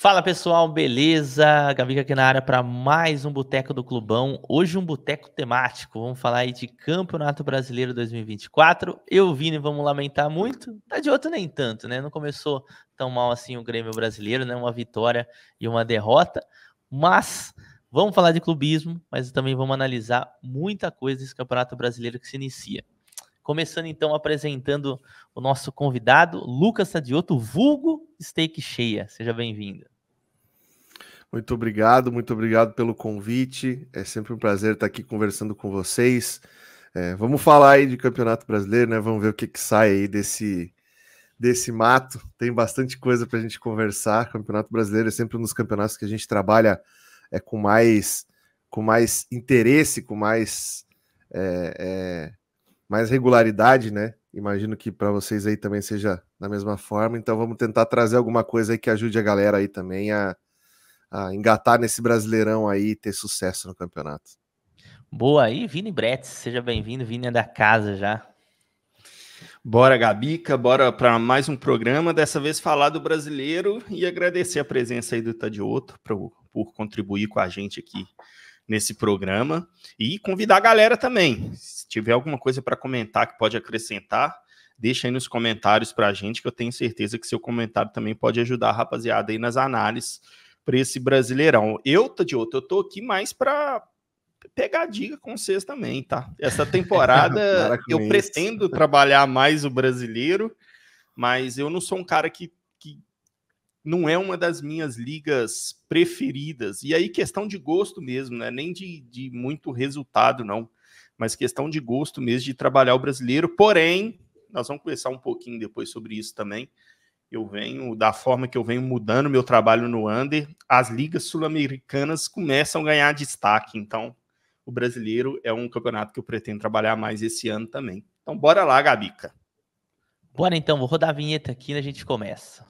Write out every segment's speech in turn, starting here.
Fala pessoal, beleza? Gabica aqui na área para mais um Boteco do Clubão. Hoje um boteco temático. Vamos falar aí de Campeonato Brasileiro 2024. Eu, Vini, vamos lamentar muito. Tá de outro nem tanto, né? Não começou tão mal assim o Grêmio brasileiro, né? Uma vitória e uma derrota. Mas vamos falar de clubismo, mas também vamos analisar muita coisa desse Campeonato Brasileiro que se inicia. Começando então apresentando o nosso convidado, Lucas Tadioto, vulgo Steak Cheia. Seja bem-vindo. Muito obrigado pelo convite. É sempre um prazer estar aqui conversando com vocês. Vamos falar aí de Campeonato Brasileiro, né? Vamos ver o que sai aí desse mato. Tem bastante coisa para a gente conversar. Campeonato Brasileiro é sempre um dos campeonatos que a gente trabalha com mais interesse, com mais regularidade, né? Imagino que para vocês aí também seja da mesma forma. Então vamos tentar trazer alguma coisa aí que ajude a galera aí também a engatar nesse Brasileirão aí e ter sucesso no campeonato. Boa aí, Vini Bretz, seja bem-vindo, Vini é da casa já. Bora, Gabica, bora para mais um programa, dessa vez falar do brasileiro e agradecer a presença aí do Tadioto por contribuir com a gente aqui nesse programa e convidar a galera também. Se tiver alguma coisa para comentar que pode acrescentar, deixa aí nos comentários para a gente, que eu tenho certeza que seu comentário também pode ajudar a rapaziada aí nas análises para esse Brasileirão. Tadioto, eu tô aqui mais para pegar dica com vocês também, tá? Essa temporada eu pretendo trabalhar mais o brasileiro, mas eu não sou um cara que não é uma das minhas ligas preferidas. E aí questão de gosto mesmo, né? Nem de muito resultado, não. Mas questão de gosto mesmo de trabalhar o brasileiro. Porém, nós vamos conversar um pouquinho depois sobre isso também. Da forma que eu venho mudando meu trabalho no Under, as ligas sul-americanas começam a ganhar destaque. Então, o brasileiro é um campeonato que eu pretendo trabalhar mais esse ano também. Então, bora lá, Gabica. Bora então, vou rodar a vinheta aqui e a gente começa.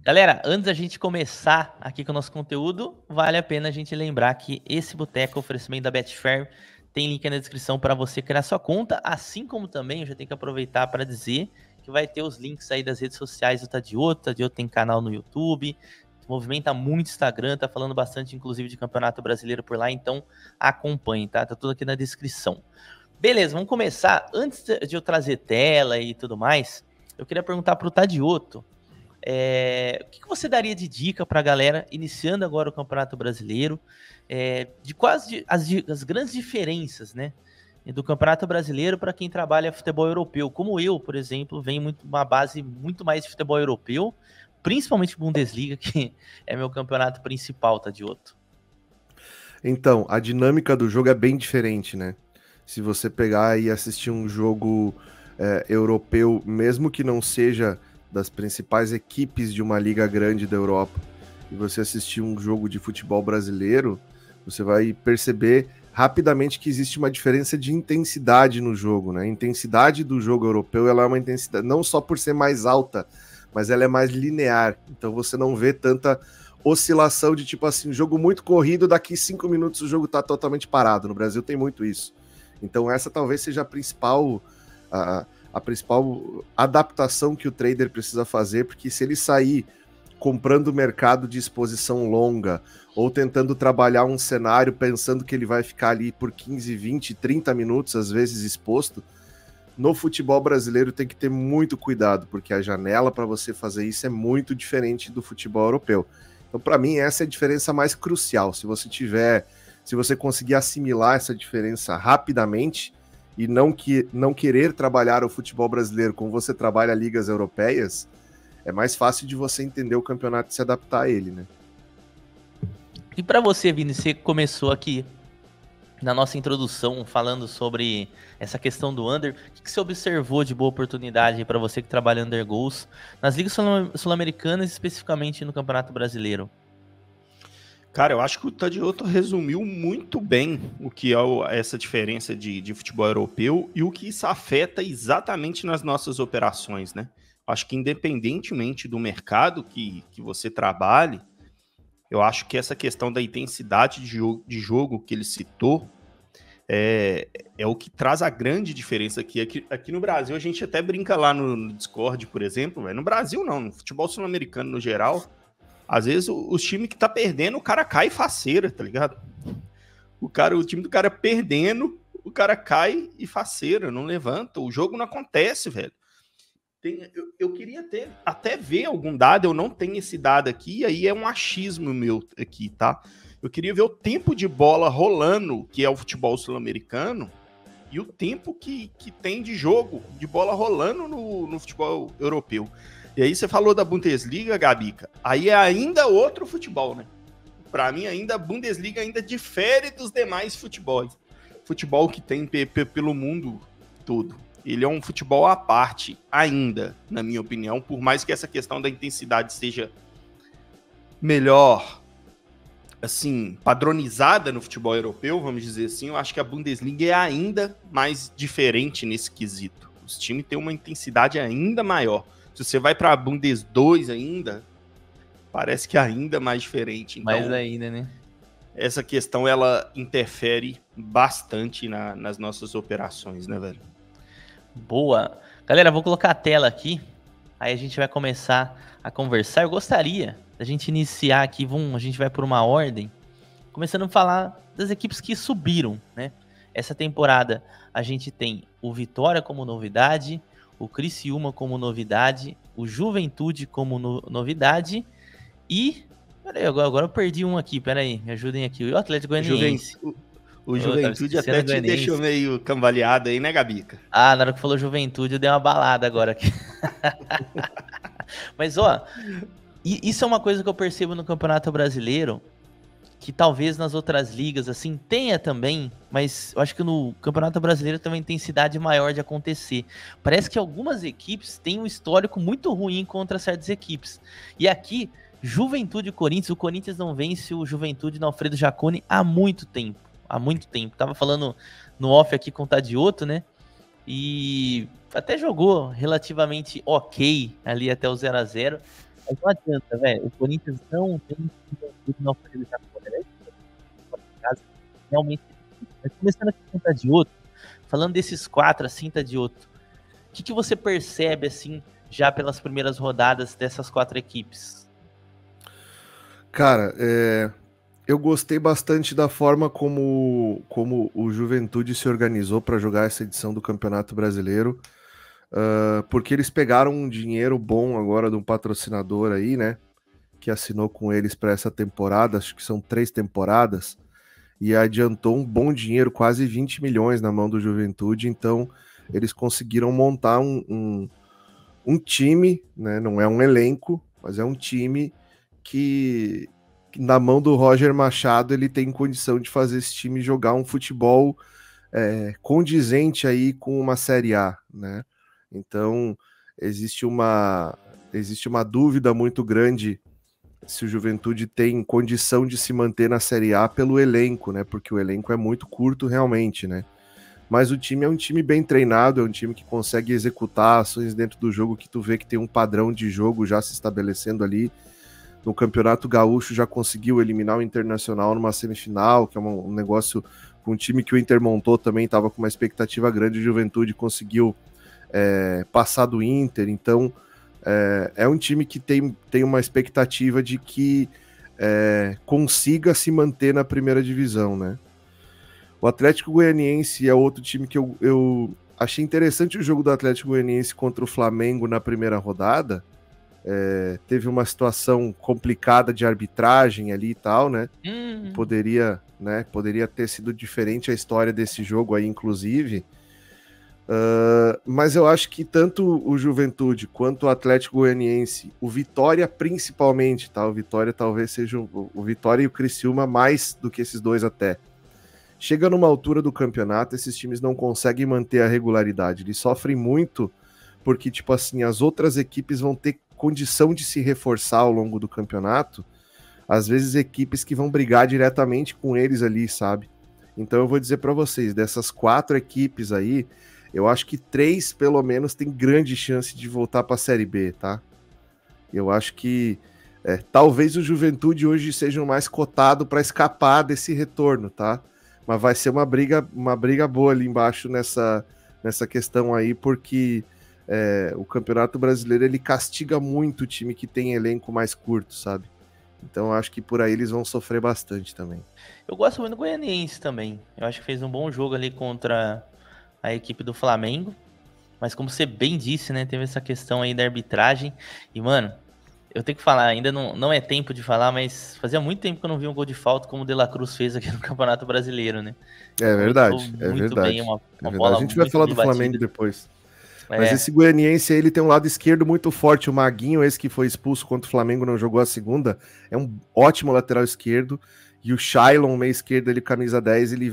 Galera, antes da gente começar aqui com o nosso conteúdo, vale a pena a gente lembrar que esse boteco, oferecimento da Betfair, tem link na descrição para você criar sua conta, assim como também eu já tenho que aproveitar para dizer que vai ter os links aí das redes sociais do Tadioto. O Tadioto tem canal no YouTube, movimenta muito Instagram, tá falando bastante inclusive de Campeonato Brasileiro por lá, então acompanhe, tá? Tá tudo aqui na descrição. Beleza, vamos começar. Antes de eu trazer tela e tudo mais, eu queria perguntar pro Tadioto, o que você daria de dica para a galera iniciando agora o Campeonato Brasileiro, de quase as grandes diferenças, né, do Campeonato Brasileiro para quem trabalha futebol europeu, como eu, por exemplo, venho uma base muito mais de futebol europeu, principalmente Bundesliga, que é meu campeonato principal, Tadioto. Então, a dinâmica do jogo é bem diferente, né? Se você pegar e assistir um jogo europeu, mesmo que não seja das principais equipes de uma liga grande da Europa, e você assistir um jogo de futebol brasileiro, você vai perceber rapidamente que existe uma diferença de intensidade no jogo, né? A intensidade do jogo europeu, ela é uma intensidade, não só por ser mais alta, mas ela é mais linear, então você não vê tanta oscilação de tipo assim, jogo muito corrido, daqui 5 minutos o jogo tá totalmente parado. No Brasil tem muito isso. Então essa talvez seja a principal adaptação que o trader precisa fazer, porque se ele sair comprando mercado de exposição longa ou tentando trabalhar um cenário pensando que ele vai ficar ali por 15, 20, 30 minutos, às vezes exposto, no futebol brasileiro tem que ter muito cuidado, porque a janela para você fazer isso é muito diferente do futebol europeu. Então, para mim, essa é a diferença mais crucial. Se você conseguir assimilar essa diferença rapidamente, e não querer trabalhar o futebol brasileiro como você trabalha ligas europeias, é mais fácil de você entender o campeonato e se adaptar a ele, né? E para você, Vini, você começou aqui na nossa introdução falando sobre essa questão do under. O que você observou de boa oportunidade para você que trabalha under goals nas ligas sul-americanas, especificamente no Campeonato Brasileiro? Cara, eu acho que o Tadioto resumiu muito bem o que é essa diferença de futebol europeu e o que isso afeta exatamente nas nossas operações, né? Acho que independentemente do mercado que você trabalhe, eu acho que essa questão da intensidade de jogo que ele citou é o que traz a grande diferença aqui. Aqui no Brasil, a gente até brinca lá no Discord, por exemplo, no Brasil não, no futebol sul-americano no geral, às vezes os times que tá perdendo, o cara cai faceira, tá ligado? O time do cara perdendo, o cara cai e faceira, não levanta, o jogo não acontece, velho. Eu queria até ver algum dado, eu não tenho esse dado aqui, e aí é um achismo meu aqui, tá? Eu queria ver o tempo de bola rolando, que é o futebol sul-americano, e o tempo que tem de jogo, de bola rolando no futebol europeu. E aí você falou da Bundesliga, Gabica, aí é ainda outro futebol, né? Para mim, ainda a Bundesliga ainda difere dos demais futebols. Futebol que tem pelo mundo todo. Ele é um futebol à parte, ainda, na minha opinião, por mais que essa questão da intensidade seja melhor, assim, padronizada no futebol europeu, vamos dizer assim, eu acho que a Bundesliga é ainda mais diferente nesse quesito. Os times têm uma intensidade ainda maior. Se você vai para a Bundes 2 ainda, parece que é ainda mais diferente. Então, mais ainda, né? Essa questão, ela interfere bastante nas nossas operações, né, velho? Boa. Galera, vou colocar a tela aqui, aí a gente vai começar a conversar. Eu gostaria da gente iniciar aqui, a gente vai por uma ordem, começando a falar das equipes que subiram, né? Essa temporada a gente tem o Vitória como novidade, o Criciúma como novidade, o Juventude como novidade e... Peraí, agora eu perdi um aqui, peraí, me ajudem aqui. O Atlético Goianiense. O Juventude até te deixou meio cambaleado aí, né, Gabica? Ah, na hora que falou Juventude, eu dei uma balada agora aqui. Mas, ó, isso é uma coisa que eu percebo no Campeonato Brasileiro, que talvez nas outras ligas, assim, tenha também, mas eu acho que no Campeonato Brasileiro tem uma intensidade maior de acontecer. Parece que algumas equipes têm um histórico muito ruim contra certas equipes. E aqui, Juventude e Corinthians, o Corinthians não vence o Juventude no Alfredo Jaconi há muito tempo. Há muito tempo. Tava falando no off aqui com o Tadioto, né? E até jogou relativamente ok ali até o 0x0. Mas não adianta, velho. O Corinthians não tem tudo no Alfredo Jaconi, né? Realmente. Mas começando aqui com o Tadioto, falando desses 4 assim, Tadioto, o que você percebe assim já pelas primeiras rodadas dessas 4 equipes? Cara, eu gostei bastante da forma como o Juventude se organizou para jogar essa edição do Campeonato Brasileiro, porque eles pegaram um dinheiro bom agora de um patrocinador aí, né, que assinou com eles para essa temporada, acho que são 3 temporadas, e adiantou um bom dinheiro, quase 20 milhões na mão do Juventude, então eles conseguiram montar um time, né, não é um elenco, mas é um time que na mão do Roger Machado ele tem condição de fazer esse time jogar um futebol condizente aí com uma Série A, né? Então existe uma dúvida muito grande se o Juventude tem condição de se manter na Série A pelo elenco, né? Porque o elenco é muito curto realmente, né? Mas o time é um time bem treinado, é um time que consegue executar ações dentro do jogo, que tu vê que tem um padrão de jogo já se estabelecendo ali. No Campeonato Gaúcho já conseguiu eliminar o Internacional numa semifinal, que é um negócio com um time que o Inter montou também, estava com uma expectativa grande, de Juventude conseguiu passar do Inter, então é um time que tem uma expectativa de que consiga se manter na primeira divisão, né? O Atlético Goianiense é outro time que eu achei interessante o jogo do Atlético Goianiense contra o Flamengo na primeira rodada. Teve uma situação complicada de arbitragem ali e tal, né? Poderia ter sido diferente a história desse jogo aí, inclusive. Mas eu acho que tanto o Juventude quanto o Atlético Goianiense, o Vitória principalmente, tá? O Vitória talvez seja o Vitória e o Criciúma mais do que esses dois até. Chega numa altura do campeonato, esses times não conseguem manter a regularidade. Eles sofrem muito porque, tipo assim, as outras equipes vão ter condição de se reforçar ao longo do campeonato. Às vezes equipes que vão brigar diretamente com eles ali, sabe? Então eu vou dizer para vocês, dessas 4 equipes aí, eu acho que 3, pelo menos, tem grande chance de voltar para a Série B, tá? Eu acho que talvez o Juventude hoje seja o mais cotado para escapar desse retorno, tá? Mas vai ser uma briga boa ali embaixo nessa questão aí, porque o Campeonato Brasileiro ele castiga muito o time que tem elenco mais curto, sabe? Então eu acho que por aí eles vão sofrer bastante também. Eu gosto muito do Goianiense também. Eu acho que fez um bom jogo ali contra a equipe do Flamengo. Mas como você bem disse, né? Teve essa questão aí da arbitragem. E, mano, eu tenho que falar, ainda não é tempo de falar, mas fazia muito tempo que eu não vi um gol de falta como o De La Cruz fez aqui no Campeonato Brasileiro, né? É verdade, Muito bem, uma bola. A gente vai falar do Flamengo depois. Mas esse Goianiense aí, ele tem um lado esquerdo muito forte. O Maguinho, esse que foi expulso contra o Flamengo, não jogou a segunda, é um ótimo lateral esquerdo. E o Shailon, meio esquerdo, ele camisa 10, ele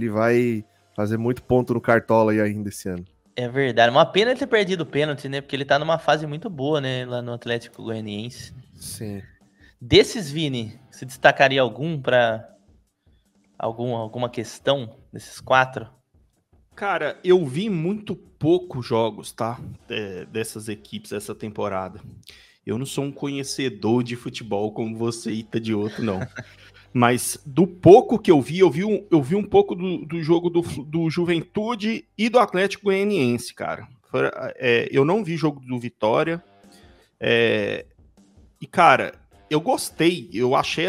vai fazer muito ponto no Cartola aí ainda esse ano. É verdade. Uma pena ele ter perdido o pênalti, né? Porque ele tá numa fase muito boa, né? Lá no Atlético Goianiense. Sim. Desses, Vini, você destacaria algum para alguma questão desses 4? Cara, eu vi muito poucos jogos, tá? Dessas equipes essa temporada. Eu não sou um conhecedor de futebol como você, Itadioto, não. Mas do pouco que eu vi um pouco do jogo do Juventude e do Atlético Goianiense, cara. Eu não vi jogo do Vitória. E, cara, eu gostei. Eu achei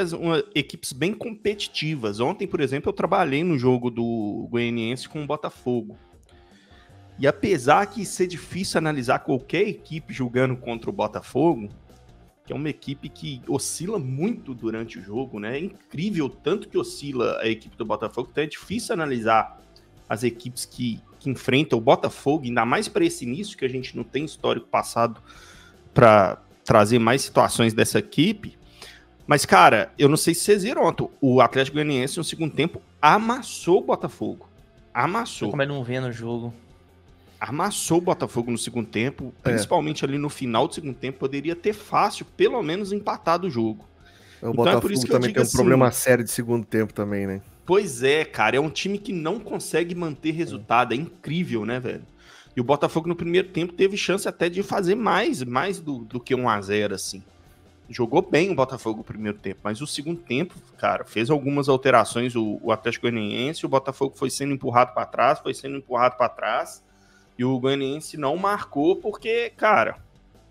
equipes bem competitivas. Ontem, por exemplo, eu trabalhei no jogo do Goianiense com o Botafogo. E apesar de ser difícil analisar qualquer equipe jogando contra o Botafogo, que é uma equipe que oscila muito durante o jogo, né? É incrível tanto que oscila a equipe do Botafogo, então é difícil analisar as equipes que enfrentam o Botafogo, ainda mais para esse início, que a gente não tem histórico passado para trazer mais situações dessa equipe. Mas, cara, eu não sei se vocês viram ontem, o Atlético Goianiense no segundo tempo amassou o Botafogo. Amassou. Como é não vê no jogo? Amassou o Botafogo no segundo tempo, principalmente ali no final do segundo tempo, poderia ter fácil, pelo menos, empatado o jogo. O então Botafogo por isso que também tem um problema sério de segundo tempo também, né? Pois é, cara, é um time que não consegue manter resultado, é incrível, né, velho? E o Botafogo no primeiro tempo teve chance até de fazer mais do que 1-0, assim. Jogou bem o Botafogo no primeiro tempo, mas o segundo tempo, cara, fez algumas alterações o Atlético Goianiense, o Botafogo foi sendo empurrado para trás, e o Goianiense não marcou porque, cara,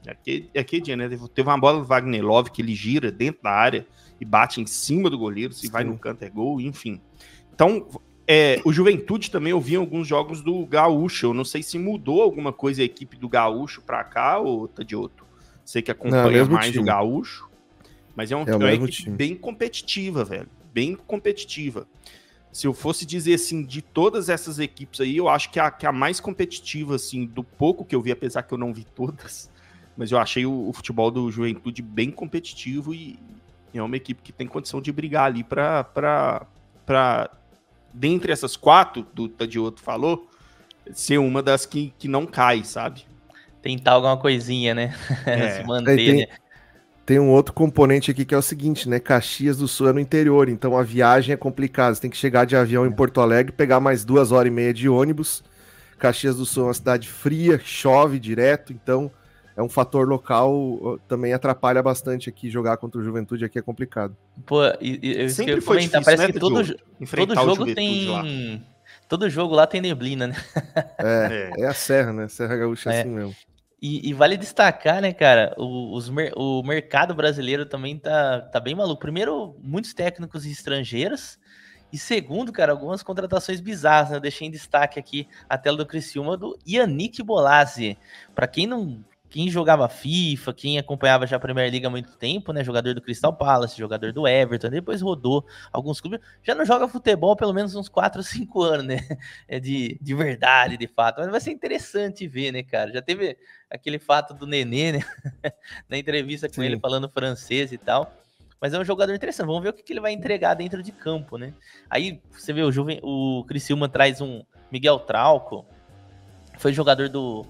aquele dia, né? Teve uma bola do Wagner Love que ele gira dentro da área e bate em cima do goleiro, se vai no canto é gol, enfim. Então, o Juventude também eu vi alguns jogos do Gaúcho, eu não sei se mudou alguma coisa a equipe do Gaúcho pra cá, ou Tadioto? Sei que acompanha mais time. O Gaúcho, mas é uma equipe time. Bem competitiva, velho, bem competitiva. Se eu fosse dizer, assim, de todas essas equipes aí, eu acho que a mais competitiva, assim, do pouco que eu vi, apesar que eu não vi todas, mas eu achei o futebol do Juventude bem competitivo e é uma equipe que tem condição de brigar ali pra dentre essas 4, do Tadioto falou, ser uma das que não cai, sabe? Tentar alguma coisinha, né? Se manter, né? Tem um outro componente aqui que é o seguinte, né? Caxias do Sul é no interior, então a viagem é complicada. Você tem que chegar de avião em Porto Alegre, pegar mais 2h30 de ônibus. Caxias do Sul é uma cidade fria, chove direto, então é um fator local, também atrapalha bastante aqui. Jogar contra o Juventude aqui é complicado. Pô, sempre foi difícil, parece, né, que todo jogo tem... Lá. Todo jogo lá tem neblina, né? É a Serra, né? Serra Gaúcha é assim mesmo. E vale destacar, né, cara, o mercado brasileiro também tá bem maluco. Primeiro, muitos técnicos estrangeiros. E segundo, cara, algumas contratações bizarras, né? Eu deixei em destaque aqui a tela do Criciúma do Yannick Bolasie. Para quem jogava FIFA, quem acompanhava já a Premier League há muito tempo, né? Jogador do Crystal Palace, jogador do Everton, depois rodou alguns clubes. Já não joga futebol há pelo menos uns 4 ou 5 anos, né? De verdade, de fato. Mas vai ser interessante ver, né, cara? Já teve aquele fato do Nenê, né? Na entrevista com ele falando francês e tal. Mas é um jogador interessante. Vamos ver o que ele vai entregar dentro de campo, né? Aí você vê o Criciúma traz um Miguel Trauco, foi jogador do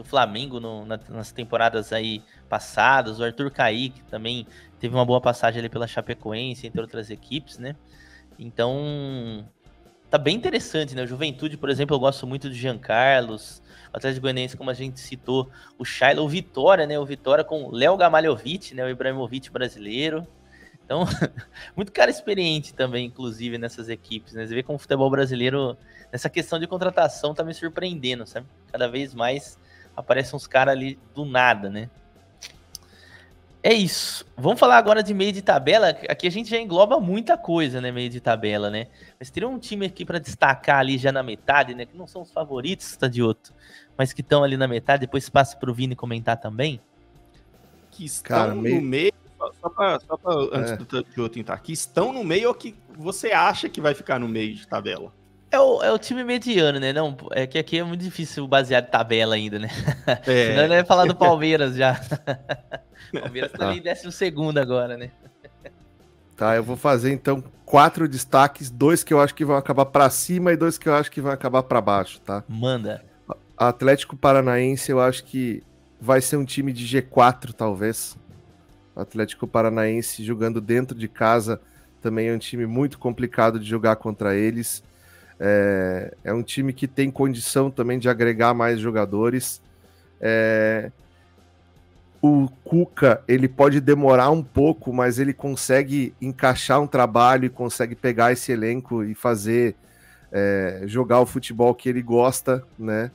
Flamengo nas temporadas aí passadas. O Arthur Kaique também teve uma boa passagem ali pela Chapecoense, entre outras equipes, né? Então tá bem interessante, né? O Juventude, por exemplo, eu gosto muito do Jean Carlos, o Atlético Goianiense, como a gente citou, o Shaila, o Vitória, né? O Vitória com o Léo Gamalhovic, né? O Ibrahimovic brasileiro. Então, muito cara experiente também, inclusive, nessas equipes, né? Você vê como o futebol brasileiro, nessa questão de contratação, tá me surpreendendo, sabe? Cada vez mais aparecem uns caras ali do nada, né? É isso. Vamos falar agora de meio de tabela. Aqui a gente já engloba muita coisa, né? Meio de tabela, né? Mas teria um time aqui para destacar ali já na metade, né? Que não são os favoritos, Tadioto, mas que estão ali na metade. Depois passa para o Vini comentar também. Que estão no meio. Só para antes do Tadioto entrar. Que estão no meio ou que você acha que vai ficar no meio de tabela? É o time mediano, né? Não, é que aqui é muito difícil basear de tabela ainda, né? Senão ele vai falar do Palmeiras já. O Palmeiras tá ali em 12º agora, né? Tá, eu vou fazer então 4 destaques, 2 que eu acho que vão acabar para cima e 2 que eu acho que vão acabar para baixo, tá? Manda. Atlético Paranaense, eu acho que vai ser um time de G4, talvez. O Atlético Paranaense jogando dentro de casa também é um time muito complicado de jogar contra eles. É um time que tem condição também de agregar mais jogadores. O Cuca, ele pode demorar um pouco, mas ele consegue encaixar um trabalho e consegue pegar esse elenco e fazer jogar o futebol que ele gosta, né?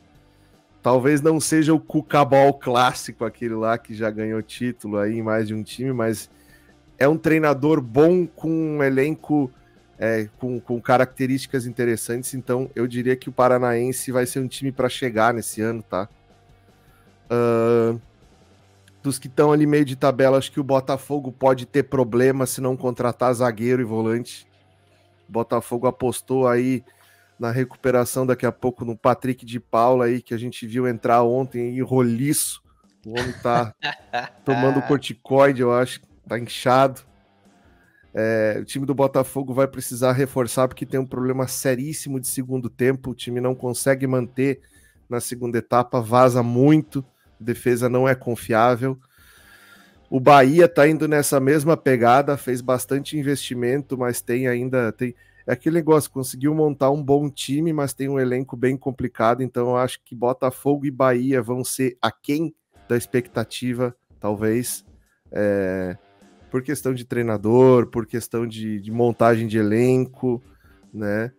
Talvez não seja o Cucabol clássico, aquele lá que já ganhou título aí em mais de um time, mas é um treinador bom com um elenco com características interessantes, então eu diria que o Paranaense vai ser um time para chegar nesse ano, tá? Dos que estão ali meio de tabela, acho que o Botafogo pode ter problema se não contratar zagueiro e volante. O Botafogo apostou aí na recuperação daqui a pouco no Patrick de Paula aí, que a gente viu entrar ontem em roliço. O homem tá tomando corticoide, eu acho, tá inchado. O time do Botafogo vai precisar reforçar porque tem um problema seríssimo de segundo tempo, o time não consegue manter na segunda etapa, vaza muito, a defesa não é confiável. O Bahia tá indo nessa mesma pegada, fez bastante investimento, mas é aquele negócio, conseguiu montar um bom time, mas tem um elenco bem complicado, então eu acho que Botafogo e Bahia vão ser aquém da expectativa, talvez, por questão de treinador, por questão de montagem de elenco, né?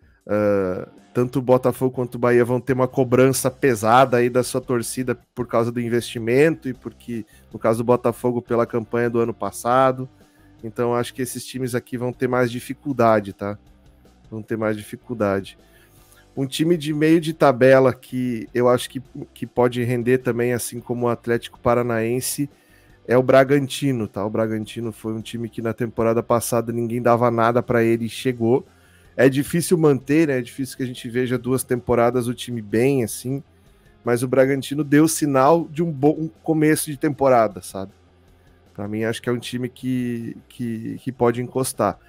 Tanto o Botafogo quanto o Bahia vão ter uma cobrança pesada aí da sua torcida por causa do investimento e porque, no caso do Botafogo, pela campanha do ano passado. Então acho que esses times aqui vão ter mais dificuldade, tá? Vão ter mais dificuldade. Um time de meio de tabela que eu acho que pode render também, assim como o Atlético Paranaense, é o Bragantino, tá? O Bragantino foi um time que na temporada passada ninguém dava nada para ele e chegou. É difícil manter, né? É difícil que a gente veja 2 temporadas o time bem, assim, mas o Bragantino deu sinal de um bom começo de temporada, sabe? Para mim, acho que é um time que pode encostar.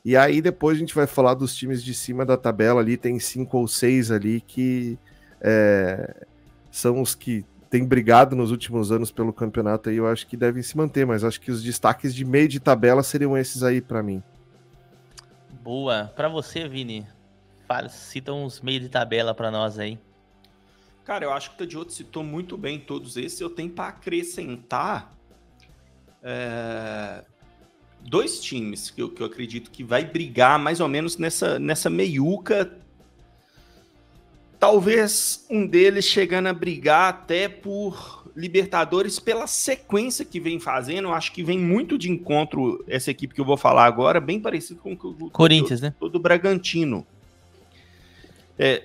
E aí depois a gente vai falar dos times de cima da tabela ali, tem 5 ou 6 ali que são os que têm brigado nos últimos anos pelo campeonato aí, eu acho que devem se manter, mas acho que os destaques de meio de tabela seriam esses aí para mim. Boa. Para você, Vini, cita uns meio de tabela para nós aí. Cara, eu acho que o Tadioto citou muito bem todos esses, eu tenho para acrescentar 2 times que eu acredito que vai brigar mais ou menos nessa meiuca. Talvez um deles chegando a brigar até por Libertadores pela sequência que vem fazendo. Eu acho que vem muito de encontro essa equipe que eu vou falar agora, bem parecido com o Corinthians, né? Do Bragantino.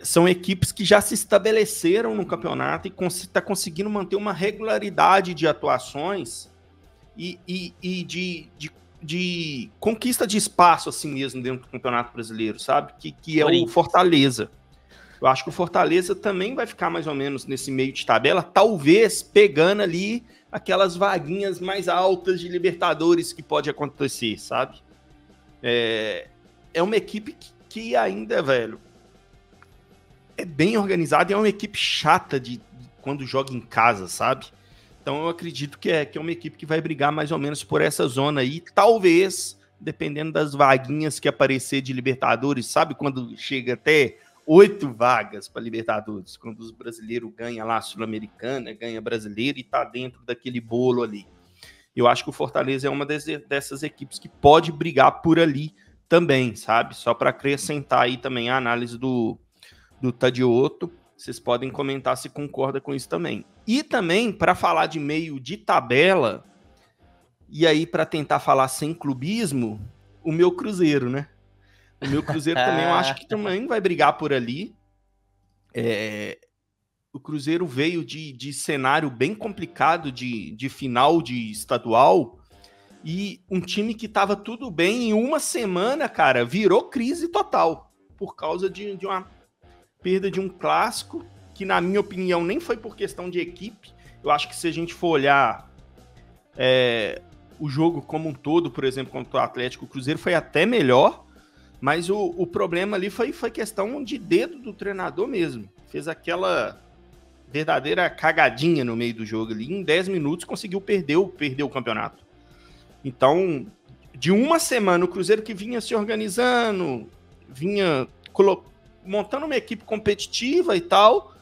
São equipes que já se estabeleceram no campeonato e está conseguindo manter uma regularidade de atuações e de conquista de espaço assim mesmo dentro do Campeonato Brasileiro, sabe? Que é o Fortaleza. Eu acho que o Fortaleza também vai ficar mais ou menos nesse meio de tabela, talvez pegando ali aquelas vaguinhas mais altas de Libertadores que pode acontecer, sabe? É uma equipe que ainda, velho, é bem organizada e é uma equipe chata de quando joga em casa, sabe? Então eu acredito que é uma equipe que vai brigar mais ou menos por essa zona aí, talvez dependendo das vaguinhas que aparecer de Libertadores, sabe quando chega até 8 vagas para Libertadores, quando os brasileiros ganham lá a Sul-Americana, ganha brasileiro e tá dentro daquele bolo ali. Eu acho que o Fortaleza é uma dessas equipes que pode brigar por ali também, sabe? Só para acrescentar aí também a análise do Tadioto, vocês podem comentar se concorda com isso também. E também, para falar de meio de tabela, e aí para tentar falar sem clubismo, o meu Cruzeiro, né? O meu Cruzeiro também eu acho que também vai brigar por ali. O Cruzeiro veio de cenário bem complicado de final de estadual, e um time que estava tudo bem, em uma semana, cara, virou crise total, por causa de uma perda de um clássico, que na minha opinião nem foi por questão de equipe. Eu acho que se a gente for olhar o jogo como um todo, por exemplo, contra o Atlético, o Cruzeiro foi até melhor, mas o problema ali foi questão de dedo do treinador mesmo. Fez aquela verdadeira cagadinha no meio do jogo ali, em 10 minutos conseguiu perder o campeonato. Então, de uma semana, o Cruzeiro que vinha se organizando, vinha montando uma equipe competitiva e tal,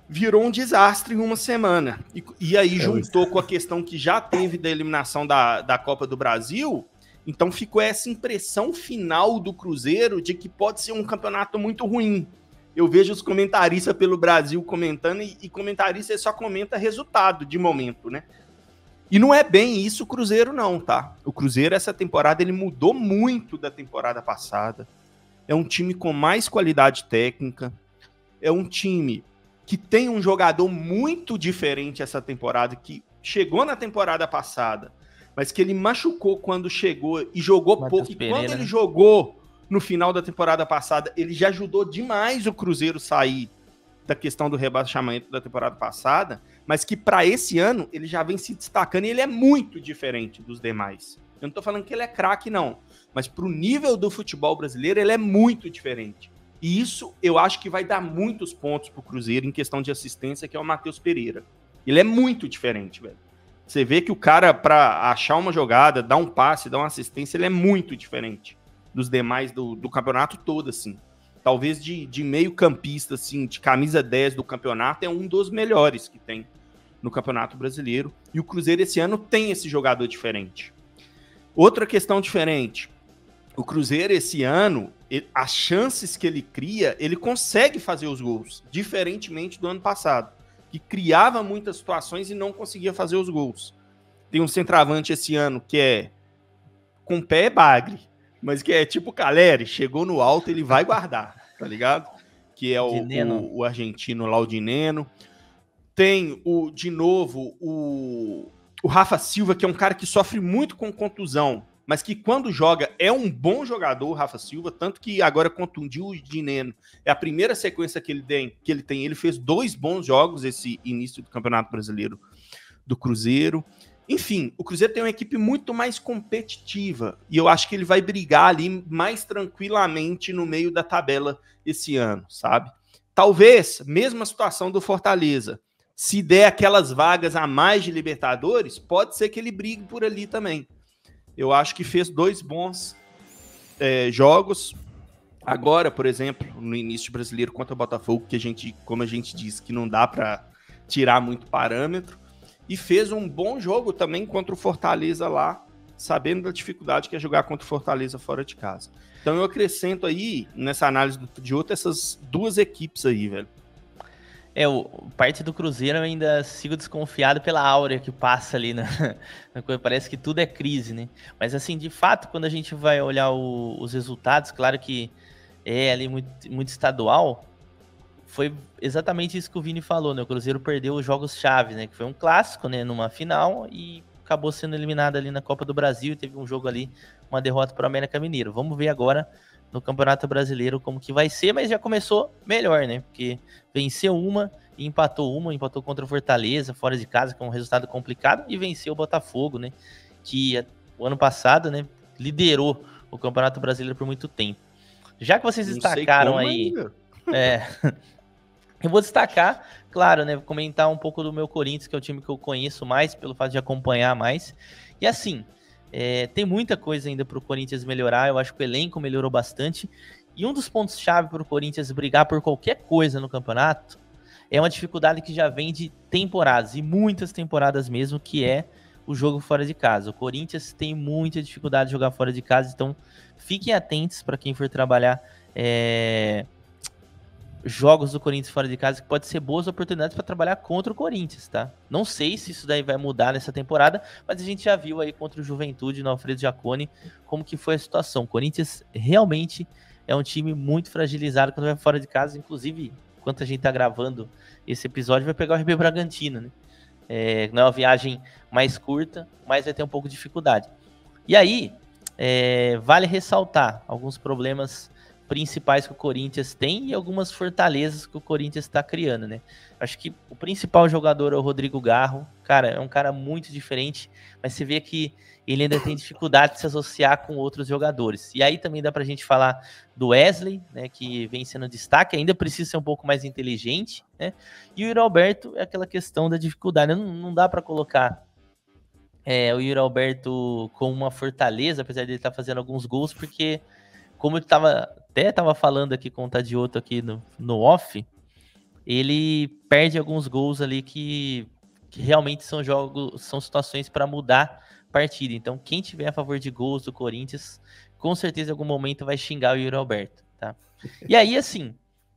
virou um desastre em uma semana. E aí juntou com a questão que já teve da eliminação da Copa do Brasil, então ficou essa impressão final do Cruzeiro de que pode ser um campeonato muito ruim. Eu vejo os comentaristas pelo Brasil comentando, e comentarista só comenta resultado de momento, né? E não é bem isso o Cruzeiro não, tá? O Cruzeiro, essa temporada, ele mudou muito da temporada passada. É um time com mais qualidade técnica. É um time que tem um jogador muito diferente essa temporada, que chegou na temporada passada, mas que ele machucou quando chegou e jogou Matheus pouco. Pereira, e quando ele jogou no final da temporada passada, ele já ajudou demais o Cruzeiro sair da questão do rebaixamento da temporada passada, mas que para esse ano ele já vem se destacando, e ele é muito diferente dos demais. Eu não tô falando que ele é craque, não, mas pro nível do futebol brasileiro ele é muito diferente. E isso eu acho que vai dar muitos pontos pro Cruzeiro em questão de assistência, que é o Matheus Pereira. Ele é muito diferente, velho. Você vê que o cara, para achar uma jogada, dar um passe, dar uma assistência, ele é muito diferente dos demais do campeonato todo, assim. Talvez de meio campista, assim, de camisa 10 do campeonato, é um dos melhores que tem no Campeonato Brasileiro. E o Cruzeiro esse ano tem esse jogador diferente. Outra questão diferente, o Cruzeiro esse ano, as chances que ele cria, ele consegue fazer os gols, diferentemente do ano passado, que criava muitas situações e não conseguia fazer os gols. Tem um centroavante esse ano que é com pé bagre, mas que é tipo Caleri, chegou no alto, ele vai guardar, tá ligado? Que é o argentino lá, o Dineno. Tem de novo, o Rafa Silva, que é um cara que sofre muito com contusão, mas que quando joga é um bom jogador, o Rafa Silva, tanto que agora contundiu o Dineno. É a primeira sequência que ele tem. Ele fez 2 bons jogos esse início do Campeonato Brasileiro do Cruzeiro. Enfim, o Cruzeiro tem uma equipe muito mais competitiva, e eu acho que ele vai brigar ali mais tranquilamente no meio da tabela esse ano, sabe? Talvez, mesma situação do Fortaleza, se der aquelas vagas a mais de Libertadores, pode ser que ele brigue por ali também. Eu acho que fez 2 bons jogos. Agora, por exemplo, no início brasileiro contra o Botafogo, que como a gente disse, que não dá para tirar muito parâmetro, e fez um bom jogo também contra o Fortaleza lá, sabendo da dificuldade que é jogar contra o Fortaleza fora de casa. Então eu acrescento aí, nessa análise de outra, essas 2 equipes aí, velho. Parte do Cruzeiro eu ainda sigo desconfiado pela áurea que passa ali na coisa. Parece que tudo é crise, né? Mas assim, de fato, quando a gente vai olhar os resultados, claro que é ali muito estadual, foi exatamente isso que o Vini falou, né? O Cruzeiro perdeu os jogos-chave, né? Que foi um clássico, né? Numa final, e acabou sendo eliminado ali na Copa do Brasil. Teve um jogo ali, uma derrota para o América Mineiro. Vamos ver agora no Campeonato Brasileiro como que vai ser, mas já começou melhor, né? Porque venceu uma e empatou contra o Fortaleza, fora de casa, que é um resultado complicado, e venceu o Botafogo, né? Que o ano passado, né, liderou o Campeonato Brasileiro por muito tempo. Já que vocês destacaram aí... Eu vou destacar, claro, né? Comentar um pouco do meu Corinthians, que é o time que eu conheço mais, pelo fato de acompanhar mais. E assim, Tem muita coisa ainda para o Corinthians melhorar, eu acho que o elenco melhorou bastante, e um dos pontos-chave para o Corinthians brigar por qualquer coisa no campeonato é uma dificuldade que já vem de temporadas, e muitas temporadas mesmo, que é o jogo fora de casa. O Corinthians tem muita dificuldade de jogar fora de casa, então fiquem atentos para quem for trabalhar jogos do Corinthians fora de casa, que pode ser boas oportunidades para trabalhar contra o Corinthians, tá? Não sei se isso daí vai mudar nessa temporada, mas a gente já viu aí contra o Juventude no Alfredo Jaconi como que foi a situação. O Corinthians realmente é um time muito fragilizado quando vai fora de casa, inclusive, enquanto a gente tá gravando esse episódio, vai pegar o RB Bragantino, né? Não é uma viagem mais curta, mas vai ter um pouco de dificuldade. E aí, vale ressaltar alguns problemas principais que o Corinthians tem e algumas fortalezas que o Corinthians está criando, né? Acho que o principal jogador é o Rodrigo Garro. Cara, é um cara muito diferente, mas você vê que ele ainda tem dificuldade de se associar com outros jogadores. E aí também dá pra gente falar do Wesley, né, que vem sendo destaque, ainda precisa ser um pouco mais inteligente, né? E o Yuri Alberto é aquela questão da dificuldade, não dá para colocar o Yuri Alberto como uma fortaleza, apesar de ele estar fazendo alguns gols, porque como eu tava falando aqui com o Tadioto aqui no off, ele perde alguns gols ali que realmente são situações para mudar partida. Então, quem tiver a favor de gols do Corinthians, com certeza em algum momento vai xingar o Yuri Alberto, tá? E aí, assim,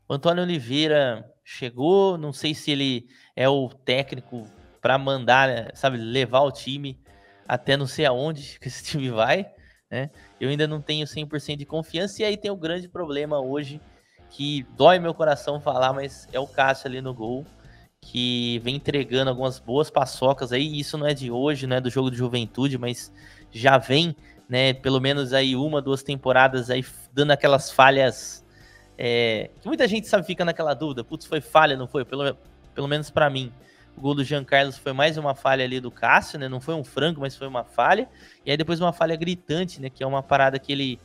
o Antônio Oliveira chegou, não sei se ele é o técnico para mandar, sabe, levar o time até não sei aonde que esse time vai, né? Eu ainda não tenho 100% de confiança, e aí tem o grande problema hoje, que dói meu coração falar, mas é o Cássio ali no gol, que vem entregando algumas boas paçocas aí, e isso não é de hoje, não é do jogo de Juventude, mas já vem, né, pelo menos aí 1-2 temporadas aí dando aquelas falhas, que muita gente sabe, fica naquela dúvida, putz, foi falha, não foi? Pelo menos para mim. O gol do Jean Carlos foi mais uma falha ali do Cássio, né? Não foi um frango, mas foi uma falha. E aí depois uma falha gritante, né? Que é uma parada que ele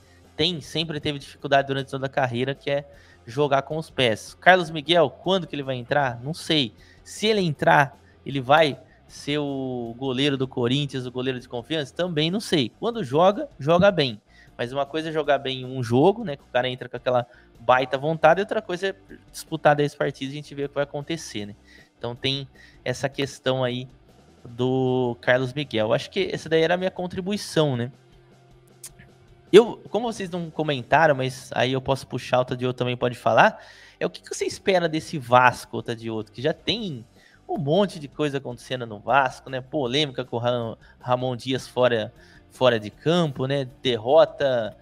sempre teve dificuldade durante toda a carreira, que é jogar com os pés. Carlos Miguel, quando que ele vai entrar? Não sei. Se ele entrar, ele vai ser o goleiro do Corinthians, o goleiro de confiança? Também não sei. Quando joga bem. Mas uma coisa é jogar bem em um jogo, né? Que o cara entra com aquela baita vontade, e outra coisa é disputar 10 partidas e a gente vê o que vai acontecer, né? Então tem essa questão aí do Carlos Miguel. Acho que essa daí era a minha contribuição, né? Como vocês não comentaram, mas aí eu posso puxar, o Tadioto também pode falar, o que você espera desse Vasco, Tadioto, que já tem um monte de coisa acontecendo no Vasco, né? Polêmica com o Ramon Dias fora de campo, né? Derrota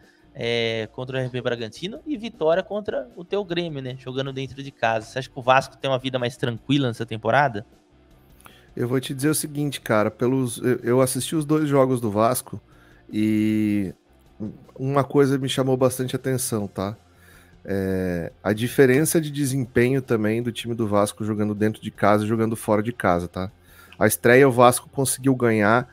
contra o RB Bragantino e vitória contra o teu Grêmio, né? Jogando dentro de casa. Você acha que o Vasco tem uma vida mais tranquila nessa temporada? Eu vou te dizer o seguinte, cara, eu assisti os 2 jogos do Vasco e uma coisa me chamou bastante atenção, tá? A diferença de desempenho também do time do Vasco jogando dentro de casa e jogando fora de casa, tá? A estreia o Vasco conseguiu ganhar,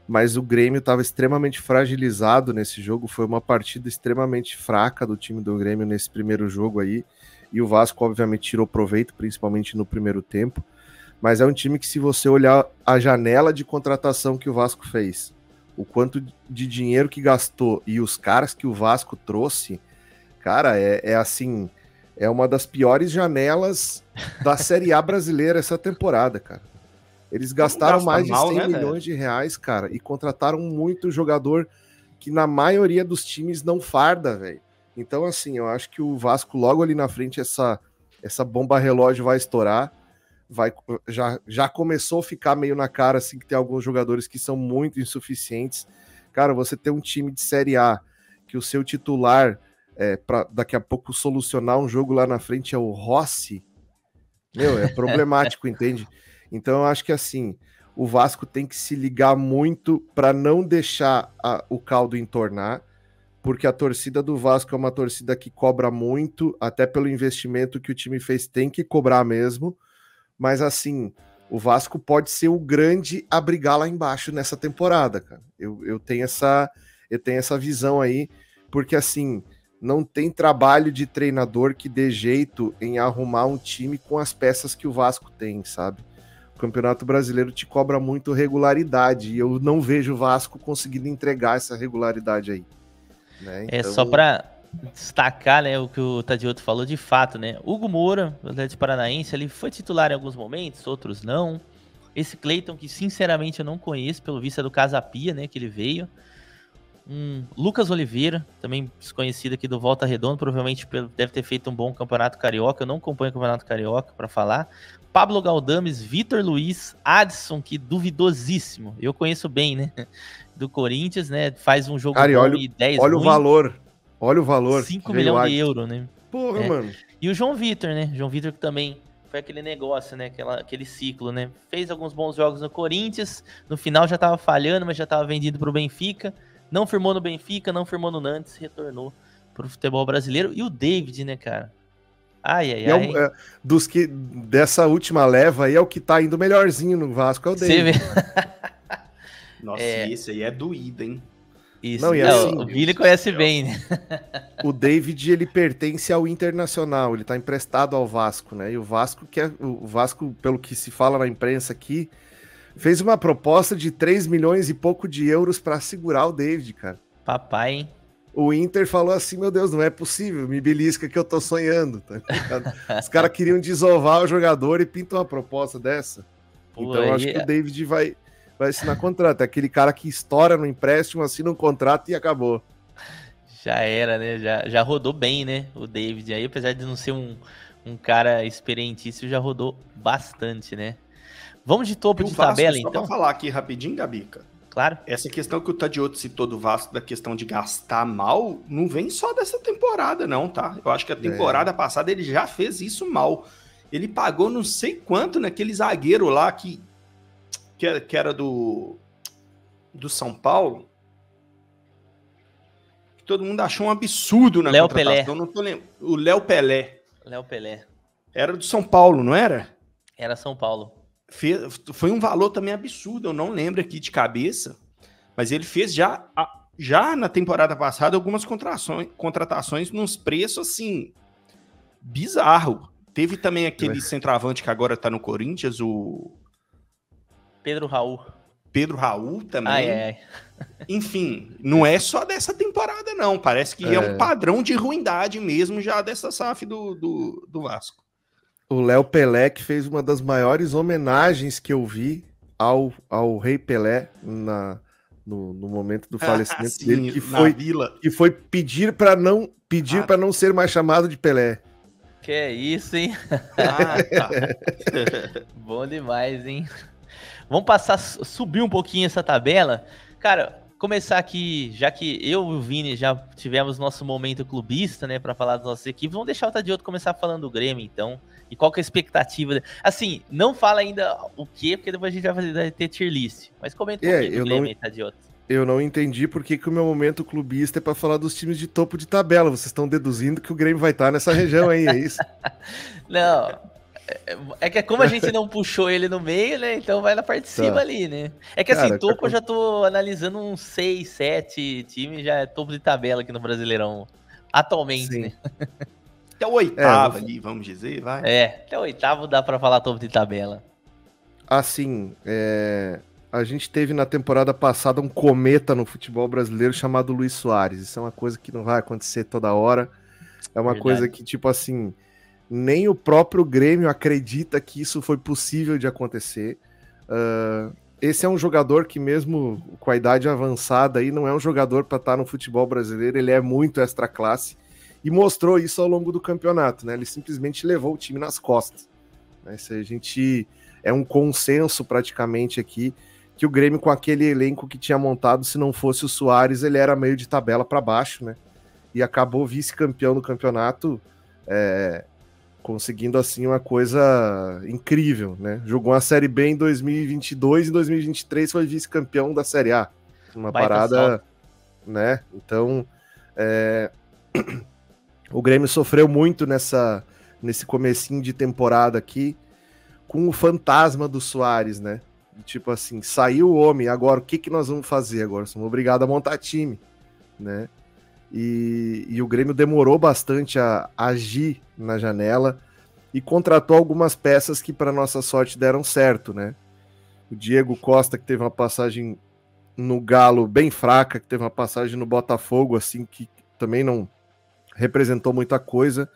mas o Grêmio estava extremamente fragilizado nesse jogo, foi uma partida extremamente fraca do time do Grêmio nesse primeiro jogo aí, e o Vasco obviamente tirou proveito, principalmente no primeiro tempo, mas é um time que, se você olhar a janela de contratação que o Vasco fez, o quanto de dinheiro que gastou e os caras que o Vasco trouxe, cara, assim, é uma das piores janelas da Série A brasileira essa temporada, cara. Eles gastaram mais de 100 milhões de reais, cara, e contrataram muito jogador que na maioria dos times não farda, velho. Então, assim, eu acho que o Vasco logo ali na frente, essa bomba relógio vai estourar, já começou a ficar meio na cara, assim, que tem alguns jogadores que são muito insuficientes. Cara, você ter um time de Série A, que o seu titular, para daqui a pouco solucionar um jogo lá na frente é o Rossi, é problemático, entende? Então eu acho que, assim, o Vasco tem que se ligar muito para não deixar o caldo entornar, porque a torcida do Vasco é uma torcida que cobra muito, até pelo investimento que o time fez, tem que cobrar mesmo, mas, assim, o Vasco pode ser o grande a brigar lá embaixo nessa temporada, cara. Eu tenho essa visão aí, porque, assim, não tem trabalho de treinador que dê jeito em arrumar um time com as peças que o Vasco tem, sabe? Campeonato Brasileiro te cobra muito regularidade, e eu não vejo o Vasco conseguindo entregar essa regularidade aí. Né? Então... só para destacar, né, o que o Tadioto falou de fato, né? Hugo Moura, o Atlético Paranaense, ele foi titular em alguns momentos, outros não. Esse Cleiton, que sinceramente eu não conheço, pelo visto é do Casa Pia, né, que ele veio. Lucas Oliveira, também desconhecido aqui do Volta Redonda, provavelmente deve ter feito um bom campeonato carioca. Eu não acompanho o campeonato carioca para falar. Pablo Galdames, Vitor Luiz, Adson, que duvidosíssimo. Eu conheço bem, né? Do Corinthians, né? Faz um jogo cara, bom e 10 olha ruim. Olha o valor. 5 milhões de euros, né? Porra, mano. E o João Vitor, né? João Vitor que também foi aquele negócio, né? Aquele ciclo, né? Fez alguns bons jogos no Corinthians. No final já tava falhando, mas já tava vendido pro Benfica. Não firmou no Benfica, não firmou no Nantes, retornou pro futebol brasileiro. E o David, né, cara? Ai. Dessa última leva aí é o que tá indo melhorzinho no Vasco, é o David. Nossa, esse aí é doído, hein? Isso, não, assim, o Vini conhece bem, né? O David, ele pertence ao Internacional, ele tá emprestado ao Vasco, né? E o Vasco, pelo que se fala na imprensa aqui, fez uma proposta de 3 milhões e pouco de euros para segurar o David, cara. Papai, hein? O Inter falou assim, meu Deus, não é possível, me belisca que eu tô sonhando. Tá ligado? Os caras queriam desovar o jogador e pintam uma proposta dessa. Então eu acho que o David vai assinar contrato. É aquele cara que estoura no empréstimo, assina um contrato e acabou. Já era, né? Já rodou bem, né? O David aí, apesar de não ser um cara experientíssimo, já rodou bastante, né? Vamos de topo de tabela, então? Só pra falar aqui rapidinho, Gabica. Claro. Essa questão que o Tadioto citou do Vasco, da questão de gastar mal, não vem só dessa temporada, não, tá? Eu acho que a temporada passada ele já fez isso mal. Ele pagou não sei quanto naquele zagueiro lá que era do São Paulo. Que todo mundo achou um absurdo na Léo contratação. Pelé. Não tô lembrando. O Léo Pelé. Léo Pelé. Era do São Paulo, não era? Era São Paulo. Foi um valor também absurdo, eu não lembro aqui de cabeça, mas ele fez já na temporada passada algumas contratações nos preços, assim, bizarro. Teve também aquele centroavante que agora tá no Corinthians, o... Pedro Raul também. Enfim, não é só dessa temporada, não. Parece que é um padrão de ruindade mesmo já dessa SAF do Vasco. O Léo Pelé, que fez uma das maiores homenagens que eu vi ao Rei Pelé no momento do falecimento dele, que foi pedir para não ser mais chamado de Pelé. Que é isso, hein? Bom demais, hein? Vamos subir um pouquinho essa tabela. Cara, começar aqui, já que eu e o Vini já tivemos nosso momento clubista, né, para falar das nossas equipes, vamos deixar o Tadioto começar falando do Grêmio, então. E qual que é a expectativa? Assim, não fala ainda o quê, porque depois a gente vai ter tier list. Mas comenta um pouquinho do Grêmio aí, Tadioto. Eu não entendi por que o meu momento clubista é para falar dos times de topo de tabela. Vocês estão deduzindo que o Grêmio vai estar nessa região aí, é isso? Não, é que como a gente não puxou ele no meio, né? Então vai na parte de cima ali, né? É que assim, topo eu já tô analisando uns 6, 7 times, já é topo de tabela aqui no Brasileirão, atualmente, sim, né? Até o oitavo ali, vamos dizer, vai. Até o oitavo dá pra falar topo de tabela. Assim, a gente teve na temporada passada um cometa no futebol brasileiro chamado Luis Soares. Isso é uma coisa que não vai acontecer toda hora. É uma coisa que, tipo assim, nem o próprio Grêmio acredita que isso foi possível de acontecer. Esse é um jogador que, mesmo com a idade avançada, aí, não é um jogador para estar no futebol brasileiro. Ele é muito extra classe. E mostrou isso ao longo do campeonato, né? Ele simplesmente levou o time nas costas. Né? É um consenso praticamente aqui que o Grêmio, com aquele elenco que tinha montado, se não fosse o Soares, ele era meio de tabela para baixo, né? E acabou vice-campeão do campeonato, conseguindo assim uma coisa incrível, né? Jogou uma Série B em 2022 e em 2023 foi vice-campeão da Série A. Uma parada, né? Então, o Grêmio sofreu muito nesse comecinho de temporada aqui com o fantasma do Soares, né? Tipo assim, saiu o homem, agora o que nós vamos fazer agora? Somos obrigados a montar time, né? E o Grêmio demorou bastante a agir na janela. e contratou algumas peças que, para nossa sorte, deram certo, né? O Diego Costa, que teve uma passagem no Galo bem fraca, que teve uma passagem no Botafogo, assim, que também não representou muita coisa.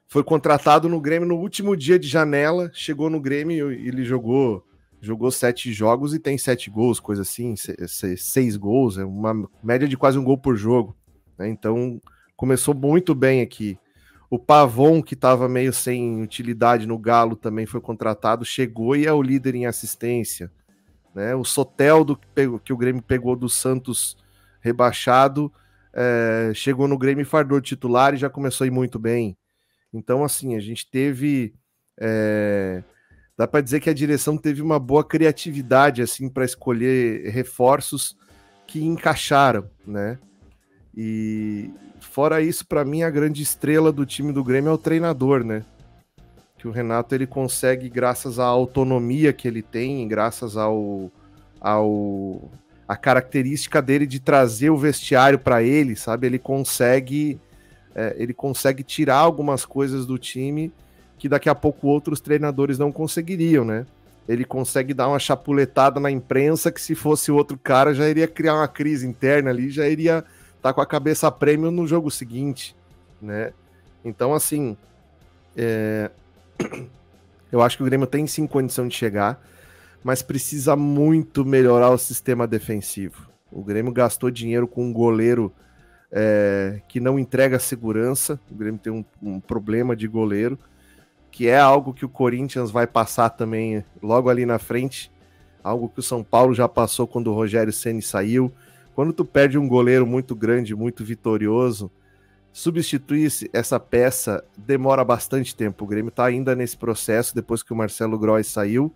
Foi contratado no Grêmio no último dia de janela, chegou no Grêmio e ele jogou 7 jogos e tem 7 gols, coisa assim, 6 gols, é uma média de quase um gol por jogo, né? Então começou muito bem aqui. O Pavon, que estava meio sem utilidade no Galo, também foi contratado, chegou e é o líder em assistência, né? O Soteldo, que o Grêmio pegou do Santos rebaixado, chegou no Grêmio e fardou titular e já começou a ir muito bem. Então, assim, a gente teve... dá para dizer que a direção teve uma boa criatividade, assim, para escolher reforços que encaixaram, né? E fora isso, para mim, a grande estrela do time do Grêmio é o treinador, né? Que o Renato, ele consegue, graças à autonomia que ele tem, graças a característica dele de trazer o vestiário para ele, sabe? Ele consegue tirar algumas coisas do time que daqui a pouco outros treinadores não conseguiriam, né? Ele consegue dar uma chapuletada na imprensa que, se fosse outro cara, já iria criar uma crise interna ali, já iria estar com a cabeça a prêmio no jogo seguinte, né? Então, assim, eu acho que o Grêmio tem sim condição de chegar, mas precisa muito melhorar o sistema defensivo. O Grêmio gastou dinheiro com um goleiro que não entrega segurança. O Grêmio tem um problema de goleiro, que é algo que o Corinthians vai passar também logo ali na frente, algo que o São Paulo já passou quando o Rogério Ceni saiu. Quando tu perde um goleiro muito grande, muito vitorioso, substituir essa peça demora bastante tempo. O Grêmio está ainda nesse processo, depois que o Marcelo Groy saiu.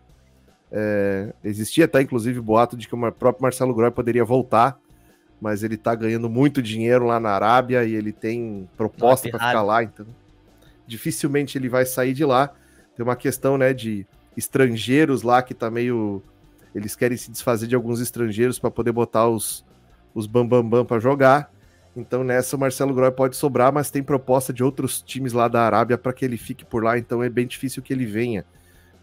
Existia até, inclusive, boato de que o próprio Marcelo Groy poderia voltar, mas ele está ganhando muito dinheiro lá na Arábia e ele tem proposta para ficar lá, então dificilmente ele vai sair de lá. Tem uma questão, né, de estrangeiros lá que tá meio... Eles querem se desfazer de alguns estrangeiros para poder botar os bambambam para jogar. Então nessa o Marcelo Groy pode sobrar, mas tem proposta de outros times lá da Arábia para que ele fique por lá, então é bem difícil que ele venha.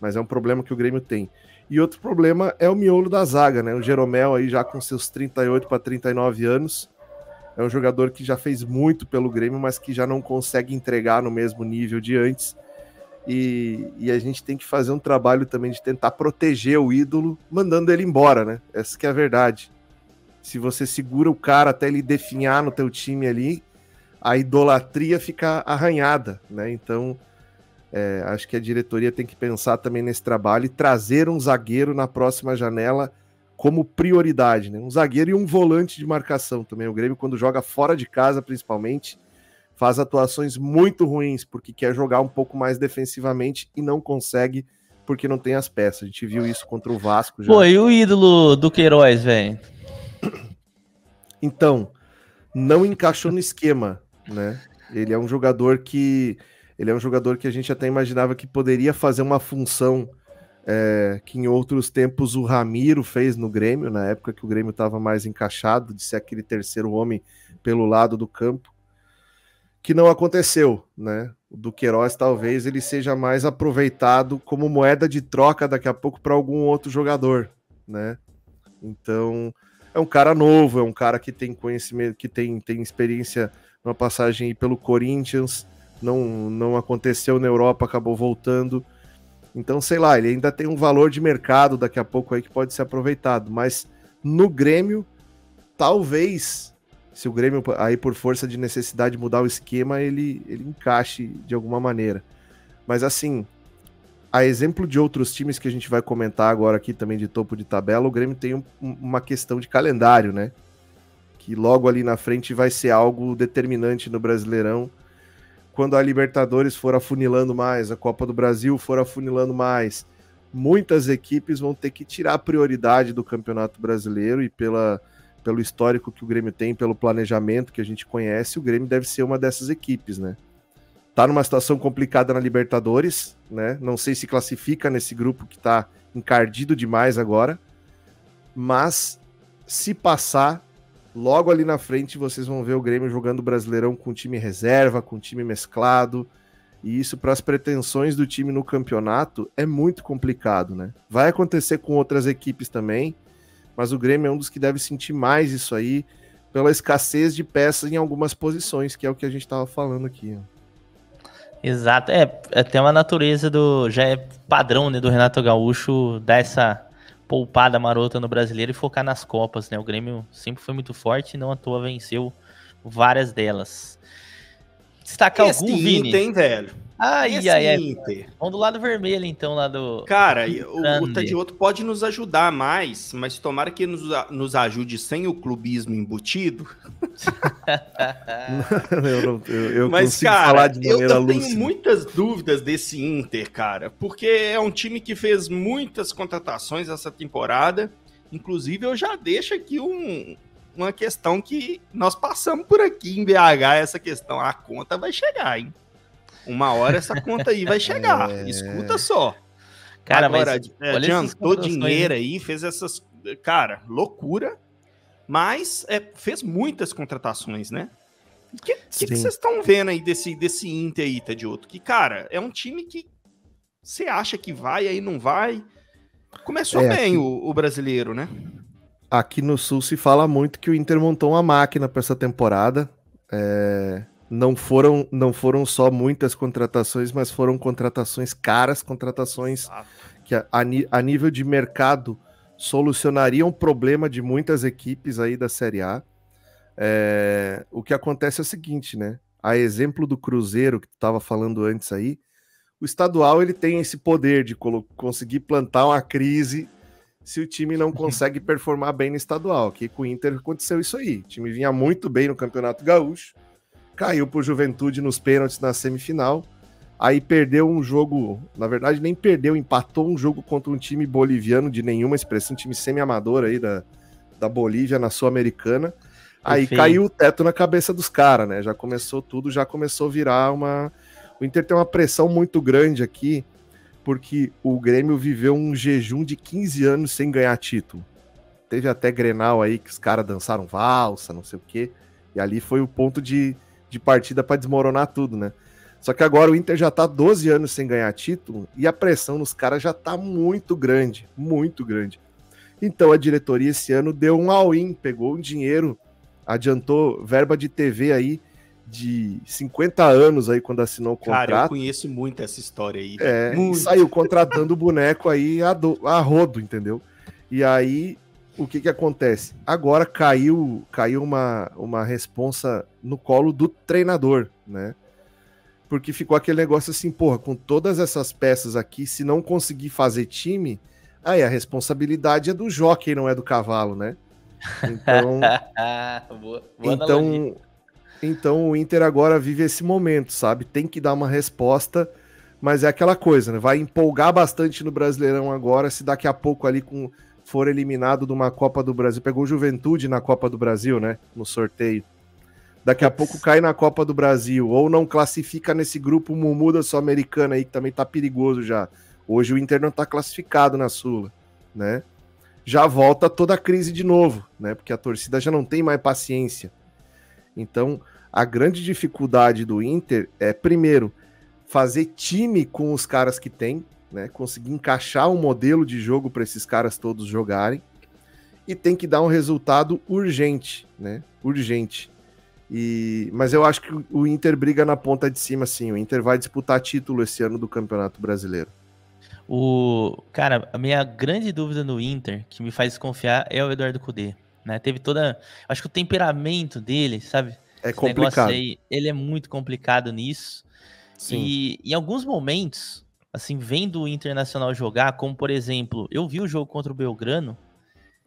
Mas é um problema que o Grêmio tem. E outro problema é o miolo da zaga, né? O Jeromel aí já com seus 38 para 39 anos, é um jogador que já fez muito pelo Grêmio, mas que já não consegue entregar no mesmo nível de antes. E a gente tem que fazer um trabalho também de tentar proteger o ídolo, mandando ele embora, né? Essa que é a verdade. Se você segura o cara até ele definhar no teu time ali, a idolatria fica arranhada, né? Então, acho que a diretoria tem que pensar também nesse trabalho e trazer um zagueiro na próxima janela como prioridade, né? Um zagueiro e um volante de marcação também. O Grêmio, quando joga fora de casa, principalmente, faz atuações muito ruins, porque quer jogar um pouco mais defensivamente e não consegue, porque não tem as peças. A gente viu isso contra o Vasco já. Pô, e o ídolo do Queiroz, velho? Então, não encaixou no esquema, né? Ele é um jogador que a gente até imaginava que poderia fazer uma função que em outros tempos o Ramiro fez no Grêmio, na época que o Grêmio estava mais encaixado, de ser aquele terceiro homem pelo lado do campo, que não aconteceu, né? O do Queiroz talvez ele seja mais aproveitado como moeda de troca daqui a pouco para algum outro jogador, né? Então, é um cara novo, é um cara que tem conhecimento, que tem experiência numa passagem aí pelo Corinthians, não aconteceu na Europa, acabou voltando. Então, sei lá, ele ainda tem um valor de mercado daqui a pouco aí que pode ser aproveitado, mas no Grêmio, talvez, se o Grêmio aí por força de necessidade mudar o esquema, ele encaixe de alguma maneira. Mas assim, a exemplo de outros times que a gente vai comentar agora aqui também de topo de tabela, o Grêmio tem uma questão de calendário, né? Que logo ali na frente vai ser algo determinante no Brasileirão. Quando a Libertadores for afunilando mais, a Copa do Brasil for afunilando mais, muitas equipes vão ter que tirar a prioridade do Campeonato Brasileiro e pelo histórico que o Grêmio tem, pelo planejamento que a gente conhece, o Grêmio deve ser uma dessas equipes, né? Tá numa situação complicada na Libertadores, né? Não sei se classifica nesse grupo que tá encardido demais agora, mas se passar, logo ali na frente vocês vão ver o Grêmio jogando o Brasileirão com time reserva, com time mesclado, E isso, para as pretensões do time no campeonato, é muito complicado, né? Vai acontecer com outras equipes também, mas o Grêmio é um dos que deve sentir mais isso aí, pela escassez de peças em algumas posições, que é o que a gente estava falando aqui. Exato, até uma natureza já é padrão, né, do Renato Gaúcho dar essa poupada marota no Brasileiro e focar nas Copas, né? O Grêmio sempre foi muito forte e não à toa venceu várias delas. Destacar algum, Vini? Inter, hein, velho? Ai. Inter. Vamos do lado vermelho, então, lá do... Cara, o Tadioto pode nos ajudar mais, mas tomara que nos ajude sem o clubismo embutido. eu mas, consigo cara, falar de maneira eu lúcida. tenho muitas dúvidas desse Inter, cara, porque é um time que fez muitas contratações essa temporada. Inclusive, eu já deixo aqui uma questão que nós passamos por aqui em BH, essa questão. A conta vai chegar, hein? Uma hora essa conta aí vai chegar. Escuta só. Cara, agora, mas adiantou dinheiro aí, fez essas... Cara, loucura. Mas fez muitas contratações, né? O que vocês estão vendo aí desse Inter aí, Tadioto? Que, cara, é um time que você acha que vai, aí não vai. Começou bem aqui, o brasileiro, né? Aqui no Sul se fala muito que o Inter montou uma máquina para essa temporada. Não foram só muitas contratações, mas foram contratações caras, contratações que a nível de mercado solucionariam um problema de muitas equipes aí da Série A. O que acontece é o seguinte, né? A exemplo do Cruzeiro, que tu estava falando antes aí, o estadual ele tem esse poder de conseguir plantar uma crise se o time não consegue performar bem no estadual. Aqui com o Inter aconteceu isso aí. O time vinha muito bem no Campeonato Gaúcho, caiu pro Juventude nos pênaltis na semifinal, aí perdeu um jogo, na verdade nem perdeu, empatou um jogo contra um time boliviano de nenhuma expressão, um time semi-amador aí da Bolívia na Sul-Americana, aí caiu o teto na cabeça dos caras, né, já começou a virar o Inter tem uma pressão muito grande aqui, porque o Grêmio viveu um jejum de 15 anos sem ganhar título, teve até Grenal aí que os caras dançaram valsa, não sei o quê, e ali foi o ponto de partida para desmoronar tudo, né? Só que agora o Inter já tá 12 anos sem ganhar título e a pressão nos caras já tá muito grande, muito grande. Então a diretoria esse ano deu um all-in, pegou um dinheiro, adiantou verba de TV aí de 50 anos aí quando assinou o contrato. Cara, eu conheço muito essa história aí. E saiu contratando o boneco aí a rodo, entendeu? E aí o que acontece? Agora caiu uma responsa no colo do treinador, né? Porque ficou aquele negócio assim, porra, com todas essas peças aqui, se não conseguir fazer time, aí a responsabilidade é do jockey, não é do cavalo, né? Então o Inter agora vive esse momento, sabe? Tem que dar uma resposta, mas é aquela coisa, né? Vai empolgar bastante no Brasileirão agora, se daqui a pouco ali for eliminado de uma Copa do Brasil, pegou Juventude na Copa do Brasil, né, no sorteio, daqui a pouco cai na Copa do Brasil, ou não classifica nesse grupo Mumu da Sul-Americana aí, que também tá perigoso já, hoje o Inter não tá classificado na Sula, né, já volta toda a crise de novo, né, porque a torcida já não tem mais paciência. Então, a grande dificuldade do Inter é, primeiro, fazer time com os caras que tem, né, conseguir encaixar um modelo de jogo para esses caras todos jogarem, e tem que dar um resultado urgente, né? Urgente. Mas eu acho que o Inter briga na ponta de cima, sim. O Inter vai disputar título esse ano do Campeonato Brasileiro. Cara, a minha grande dúvida no Inter, que me faz desconfiar, é o Eduardo Cudê, né? Teve acho que o temperamento dele, sabe? É complicado. Aí, ele é muito complicado nisso. Sim. E em alguns momentos, assim, vendo o Internacional jogar, como por exemplo, eu vi o jogo contra o Belgrano,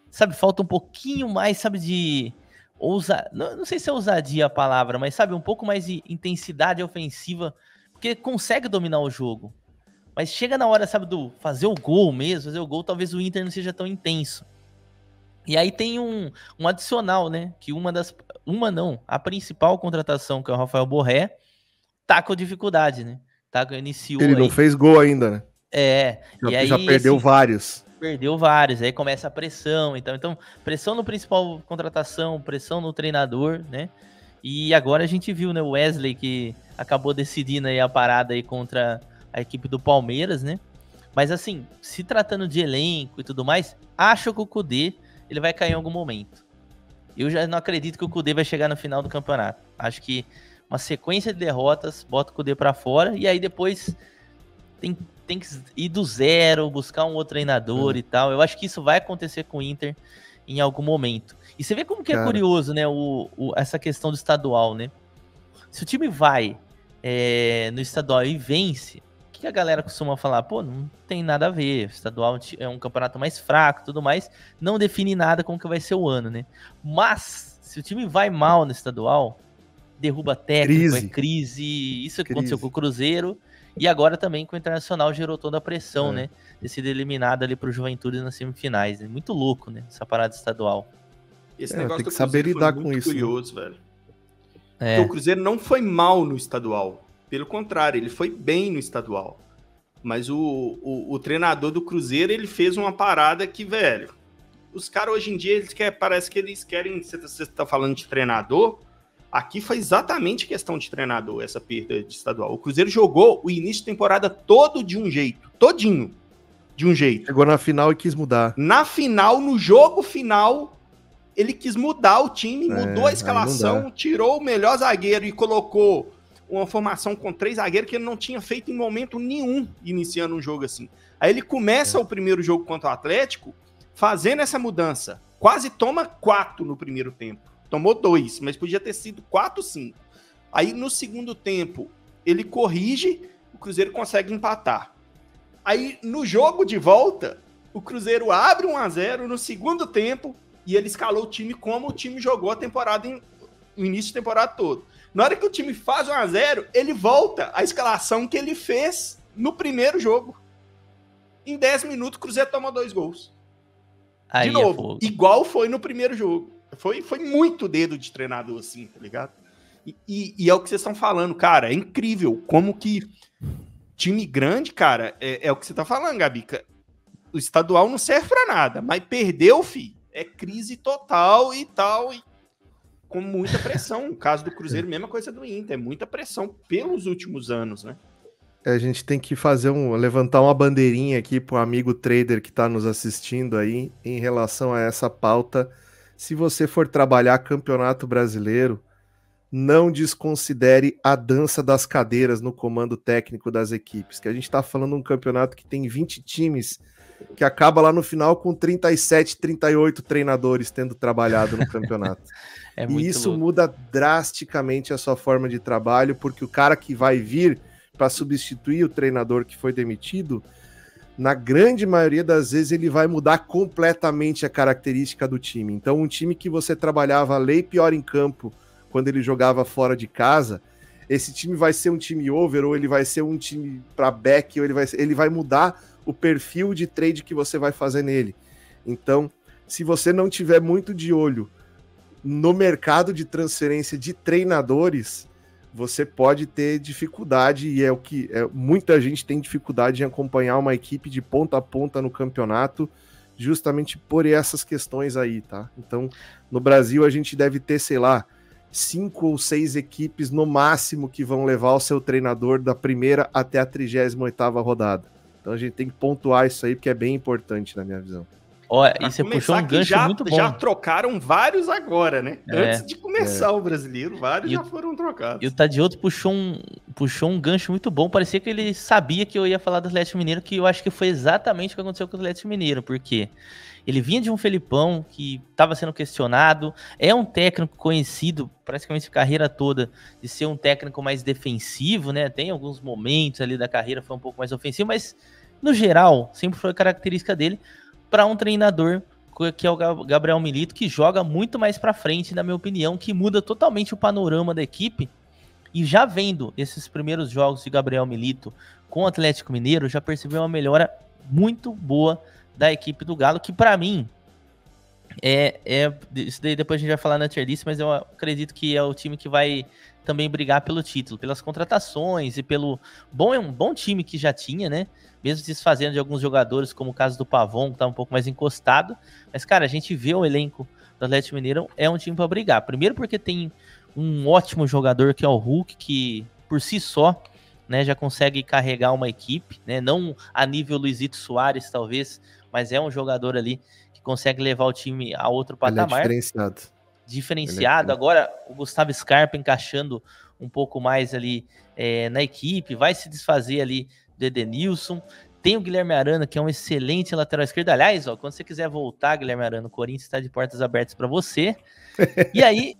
sabe, falta um pouquinho mais, sabe, de não sei se é ousadia a palavra, mas sabe, um pouco mais de intensidade ofensiva, porque consegue dominar o jogo, mas chega na hora, sabe, do fazer o gol mesmo, fazer o gol, talvez o Inter não seja tão intenso. E aí tem um adicional, né, que a principal contratação, que é o Rafael Borré, tá com dificuldade, né? Iniciou ele aí. Não fez gol ainda, né? E aí já perdeu vários. Perdeu vários, aí começa a pressão. Então, pressão no principal contratação, pressão no treinador, né? E agora a gente viu, né, o Wesley, que acabou decidindo aí a parada aí contra a equipe do Palmeiras, né? Mas assim, se tratando de elenco e tudo mais, acho que o Kudê, ele vai cair em algum momento. Eu já não acredito que o Kudê vai chegar no final do campeonato. Acho que uma sequência de derrotas, bota o Kudê pra fora, e aí depois tem que ir do zero, buscar um outro treinador e tal. Eu acho que isso vai acontecer com o Inter em algum momento. E você vê como que é curioso, né, essa questão do estadual, né? Se o time vai no estadual e vence, o que a galera costuma falar? Pô, não tem nada a ver, o estadual é um campeonato mais fraco, tudo mais, não define nada como que vai ser o ano, né? Mas, se o time vai mal no estadual, derruba técnico, é crise, isso que aconteceu com o Cruzeiro, e agora também com o Internacional gerou toda a pressão, né? De ser eliminado ali pro Juventude nas semifinais, né? Muito louco, né? Essa parada estadual. Esse negócio tem que saber lidar com isso. Curioso, velho. Porque o Cruzeiro não foi mal no estadual. Pelo contrário, ele foi bem no estadual. Mas o treinador do Cruzeiro, ele fez uma parada que, velho, os caras hoje em dia, parece que eles querem... Você tá falando de treinador... Aqui foi exatamente questão de treinador, essa perda de estadual. O Cruzeiro jogou o início de temporada todo de um jeito. Todinho. De um jeito. Chegou na final e quis mudar. Na final, no jogo final, ele quis mudar o time, mudou a escalação, tirou o melhor zagueiro e colocou uma formação com 3 zagueiros que ele não tinha feito em momento nenhum iniciando um jogo assim. Aí ele começa o primeiro jogo contra o Atlético fazendo essa mudança. Quase toma 4 no primeiro tempo. Tomou 2, mas podia ter sido 4, 5. Aí, no segundo tempo, ele corrige, o Cruzeiro consegue empatar. Aí, no jogo de volta, o Cruzeiro abre 1-0 no segundo tempo e ele escalou o time como o time jogou a temporada, o início de temporada todo. Na hora que o time faz 1-0, ele volta à escalação que ele fez no primeiro jogo. Em 10 minutos, o Cruzeiro toma 2 gols. Aí de novo, igual foi no primeiro jogo. Foi muito dedo de treinador, assim, tá ligado? E é o que vocês estão falando, cara. É incrível como que time grande, cara, é o que você tá falando, Gabica. O estadual não serve pra nada, mas perdeu, fi. É crise total e tal, e com muita pressão. O caso do Cruzeiro, mesma coisa do Inter. É muita pressão pelos últimos anos, né? A gente tem que levantar uma bandeirinha aqui pro amigo trader que tá nos assistindo aí em relação a essa pauta. Se você for trabalhar Campeonato Brasileiro, não desconsidere a dança das cadeiras no comando técnico das equipes, que a gente está falando de um campeonato que tem 20 times, que acaba lá no final com 37, 38 treinadores tendo trabalhado no campeonato. E isso louco. Muda drasticamente a sua forma de trabalho, porque o cara que vai vir para substituir o treinador que foi demitido, na grande maioria das vezes ele vai mudar completamente a característica do time. Então um time que você trabalhava lei pior em campo quando ele jogava fora de casa, esse time vai ser um time over, ou ele vai ser um time para back, ou ele vai mudar o perfil de trade que você vai fazer nele. Então, se você não tiver muito de olho no mercado de transferência de treinadores, você pode ter dificuldade, e é o que muita gente tem dificuldade em acompanhar uma equipe de ponta a ponta no campeonato, justamente por essas questões aí, tá? Então, no Brasil a gente deve ter, sei lá, 5 ou 6 equipes no máximo que vão levar o seu treinador da primeira até a 38ª rodada. Então a gente tem que pontuar isso aí, porque é bem importante na minha visão. Olha, e você puxou um gancho muito bom. Já trocaram vários agora, né? Antes de começar o brasileiro, vários já foram trocados. E o Tadioto puxou um gancho muito bom. Parecia que ele sabia que eu ia falar do Atlético Mineiro, que eu acho que foi exatamente o que aconteceu com o Atlético Mineiro, porque ele vinha de um Felipão que estava sendo questionado, é um técnico conhecido praticamente a carreira toda de ser um técnico mais defensivo, né? Tem alguns momentos ali da carreira foi um pouco mais ofensivo, mas no geral sempre foi a característica dele, para um treinador que é o Gabriel Milito, que joga muito mais para frente, na minha opinião, que muda totalmente o panorama da equipe. E já vendo esses primeiros jogos de Gabriel Milito com o Atlético Mineiro, já percebi uma melhora muito boa da equipe do Galo, que para mim isso daí depois a gente vai falar na tier list, mas eu acredito que é o time que vai também brigar pelo título, pelas contratações e pelo um bom time que já tinha, né? Mesmo desfazendo de alguns jogadores, como o caso do Pavon, que tá um pouco mais encostado. Mas, cara, a gente vê o elenco do Atlético Mineiro, é um time para brigar. Primeiro porque tem um ótimo jogador, que é o Hulk, que por si só, né, já consegue carregar uma equipe, né, não a nível Luizito Soares, talvez, mas é um jogador ali que consegue levar o time a outro patamar. Ele é diferenciado. Diferenciado. Agora o Gustavo Scarpa encaixando um pouco mais ali na equipe, vai se desfazer ali do Edenilson. Tem o Guilherme Arana, que é um excelente lateral esquerdo. Aliás, ó, quando você quiser voltar, Guilherme Arana, o Corinthians está de portas abertas para você. E aí...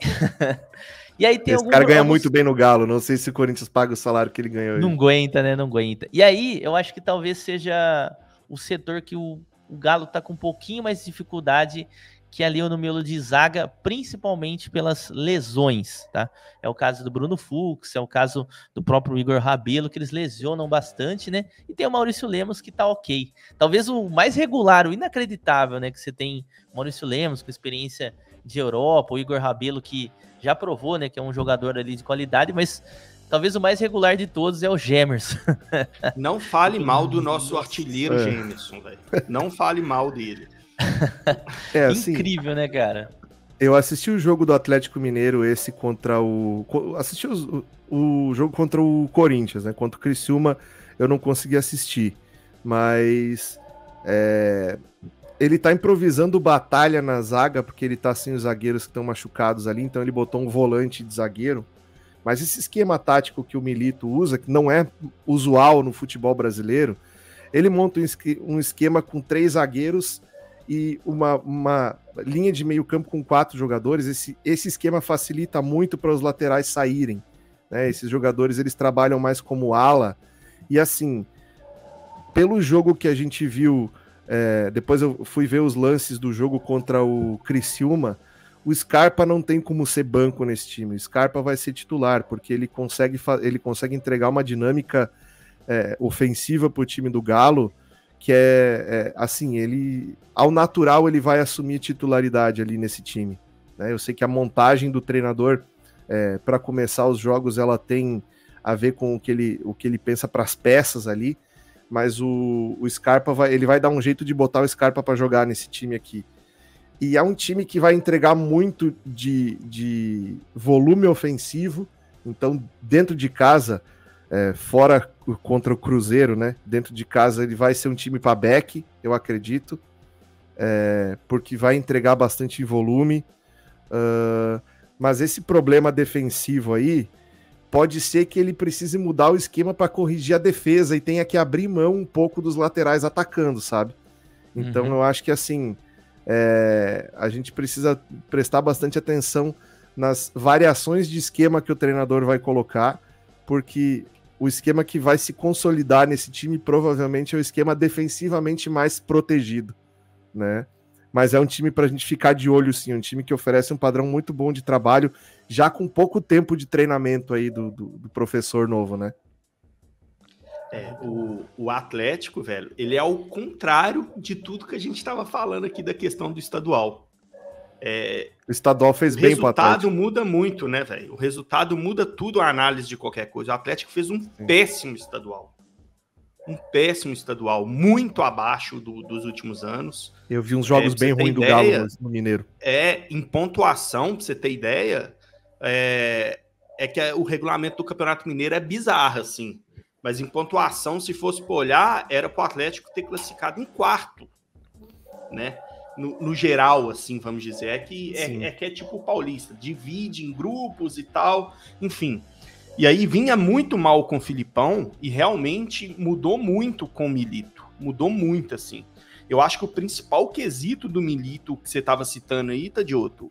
E aí tem esse cara ganha muito bem no Galo. Não sei se o Corinthians paga o salário que ele ganhou. Não aguenta, né? Não aguenta. E aí, eu acho que talvez seja o setor que o Galo tá com um pouquinho mais de dificuldade, que é ali no miolo de zaga, principalmente pelas lesões, tá? É o caso do Bruno Fux, é o caso do próprio Igor Rabelo, que eles lesionam bastante, né? E tem o Maurício Lemos, que tá ok. Talvez o mais regular, o inacreditável, né? Que você tem o Maurício Lemos, com experiência de Europa, o Igor Rabelo, que já provou, né? Que é um jogador ali de qualidade, mas talvez o mais regular de todos é o Gemerson. Não fale mal do nosso artilheiro Gemerson, velho. Não fale mal dele. Assim, incrível, né, cara? Eu assisti o jogo do Atlético Mineiro, esse contra o... Assisti o jogo contra o Corinthians, né? Contra o Criciúma, eu não consegui assistir. Mas... ele tá improvisando batalha na zaga, porque ele tá sem os zagueiros que estão machucados ali, então ele botou um volante de zagueiro. Mas esse esquema tático que o Milito usa, que não é usual no futebol brasileiro, ele monta um esquema com 3 zagueiros e uma linha de meio campo com 4 jogadores. Esse esquema facilita muito para os laterais saírem, né? Esses jogadores, eles trabalham mais como ala, e assim, pelo jogo que a gente viu, depois eu fui ver os lances do jogo contra o Criciúma, o Scarpa não tem como ser banco nesse time. O Scarpa vai ser titular, porque ele consegue entregar uma dinâmica ofensiva para o time do Galo, que assim, ele, ao natural, ele vai assumir titularidade ali nesse time, né? Eu sei que a montagem do treinador para começar os jogos, ela tem a ver com o que ele pensa para as peças ali, mas o Scarpa ele vai dar um jeito de botar o Scarpa para jogar nesse time aqui. E é um time que vai entregar muito de volume ofensivo, então dentro de casa, fora contra o Cruzeiro, né? Dentro de casa ele vai ser um time para back, eu acredito, porque vai entregar bastante volume, mas esse problema defensivo aí, pode ser que ele precise mudar o esquema para corrigir a defesa e tenha que abrir mão um pouco dos laterais atacando, sabe? Então eu acho que assim, a gente precisa prestar bastante atenção nas variações de esquema que o treinador vai colocar, porque o esquema que vai se consolidar nesse time provavelmente é o esquema defensivamente mais protegido, né? Mas é um time para a gente ficar de olho, sim, um time que oferece um padrão muito bom de trabalho, já com pouco tempo de treinamento aí do professor novo, né? O Atlético, velho, ele é ao contrário de tudo que a gente estava falando aqui da questão do estadual. O estadual fez bem pro Atlético. O resultado muda muito, né, velho? O resultado muda tudo a análise de qualquer coisa. O Atlético fez um péssimo estadual. Um péssimo estadual, muito abaixo dos últimos anos. Eu vi uns jogos bem ruins do Galo no Mineiro. Em pontuação, pra você ter ideia, que o regulamento do Campeonato Mineiro é bizarro, assim. Mas em pontuação, se fosse para olhar, era para o Atlético ter classificado em 4º, né? No geral, assim, vamos dizer. É que é tipo o Paulista, divide em grupos e tal, enfim. E aí vinha muito mal com o Filipão e realmente mudou muito com o Milito. Mudou muito, assim. Eu acho que o principal quesito do Milito, que você estava citando aí, Tadioto,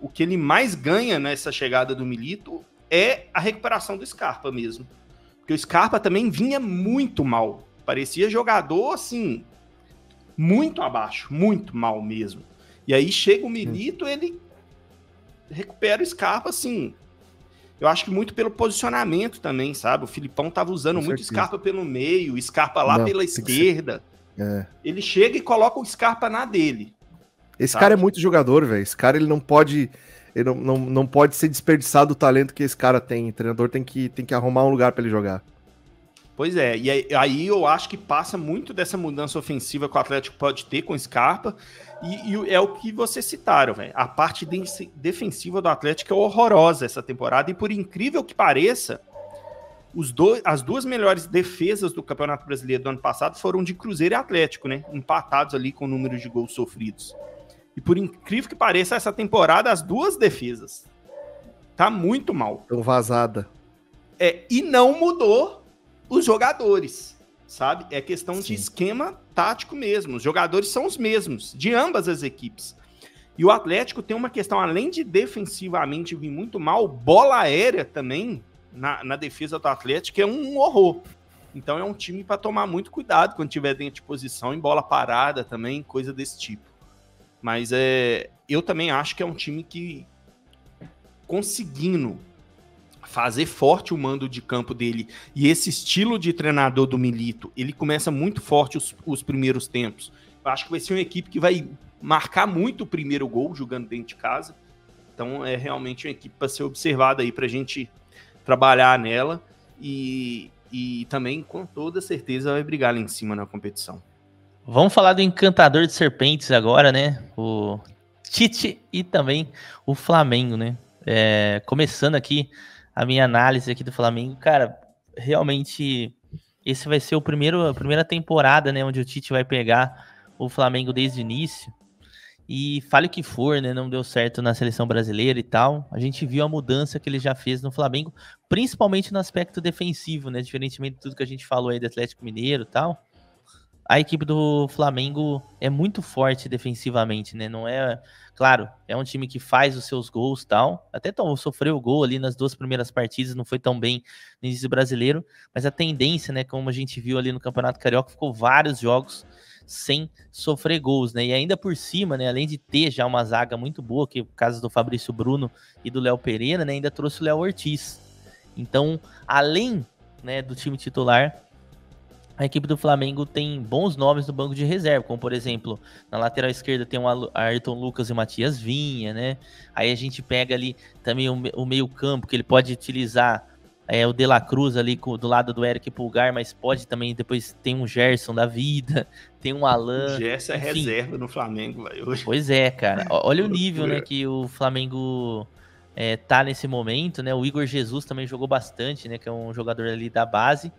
o que ele mais ganha nessa chegada do Milito é a recuperação do Scarpa mesmo. Porque o Scarpa também vinha muito mal. Parecia jogador, assim, muito abaixo, muito mal mesmo. E aí chega o Milito, ele recupera o Scarpa, assim. Eu acho que muito pelo posicionamento também, sabe? O Filipão tava usando muito Scarpa pelo meio, o Scarpa lá pela esquerda. Ele chega e coloca o Scarpa na dele. Esse cara é muito jogador, velho. Esse cara, ele não pode... Ele não pode ser desperdiçado o talento que esse cara tem. O treinador tem que arrumar um lugar para ele jogar. Pois é, e aí eu acho que passa muito dessa mudança ofensiva que o Atlético pode ter com o Scarpa, e é o que vocês citaram, velho. A parte defensiva do Atlético é horrorosa essa temporada, e por incrível que pareça, As duas melhores defesas do Campeonato Brasileiro do ano passado foram de Cruzeiro e Atlético, né? Empatados ali com o número de gols sofridos. E por incrível que pareça, essa temporada, as duas defesas tá muito mal. Tão vazada. E não mudou os jogadores, sabe? É questão de esquema tático mesmo. Os jogadores são os mesmos, de ambas as equipes. E o Atlético tem uma questão, além de defensivamente vir muito mal, bola aérea também, na defesa do Atlético, é um horror. Então é um time para tomar muito cuidado quando tiver dentro de posição, em bola parada também, coisa desse tipo. Mas eu também acho que é um time que, conseguindo fazer forte o mando de campo dele e esse estilo de treinador do Milito, ele começa muito forte os primeiros tempos. Eu acho que vai ser uma equipe que vai marcar muito o primeiro gol jogando dentro de casa. Então é realmente uma equipe para ser observada aí, para a gente trabalhar nela e também, com toda certeza, vai brigar lá em cima na competição. Vamos falar do encantador de serpentes agora, né? O Tite e também o Flamengo, né? Começando aqui a minha análise aqui do Flamengo, cara, realmente esse vai ser a primeira temporada, né, onde o Tite vai pegar o Flamengo desde o início. E fale o que for, né, não deu certo na seleção brasileira e tal. A gente viu a mudança que ele já fez no Flamengo, principalmente no aspecto defensivo, né, diferentemente de tudo que a gente falou aí do Atlético Mineiro e tal. A equipe do Flamengo é muito forte defensivamente, né? Não é... Claro, é um time que faz os seus gols e tal. Até sofreu o gol ali nas 2 primeiras partidas, não foi tão bem no início brasileiro. Mas a tendência, né? Como a gente viu ali no Campeonato Carioca, ficou vários jogos sem sofrer gols, né? E ainda por cima, né? Além de ter já uma zaga muito boa, que é o caso do Fabrício Bruno e do Léo Pereira, né? Ainda trouxe o Léo Ortiz. Então, além, né, do time titular, a equipe do Flamengo tem bons nomes no banco de reserva, como por exemplo, na lateral esquerda tem o Ayrton Lucas e o Matias Vinha, né? Aí a gente pega ali também o meio campo, que ele pode utilizar o De La Cruz ali do lado do Eric Pulgar, mas pode também, depois tem um Gerson da vida, tem um Alan. O Gerson é reserva no Flamengo, velho. Pois é, cara. Olha o nível, né, que o Flamengo tá nesse momento, né? O Igor Jesus também jogou bastante, né? Que é um jogador ali da base.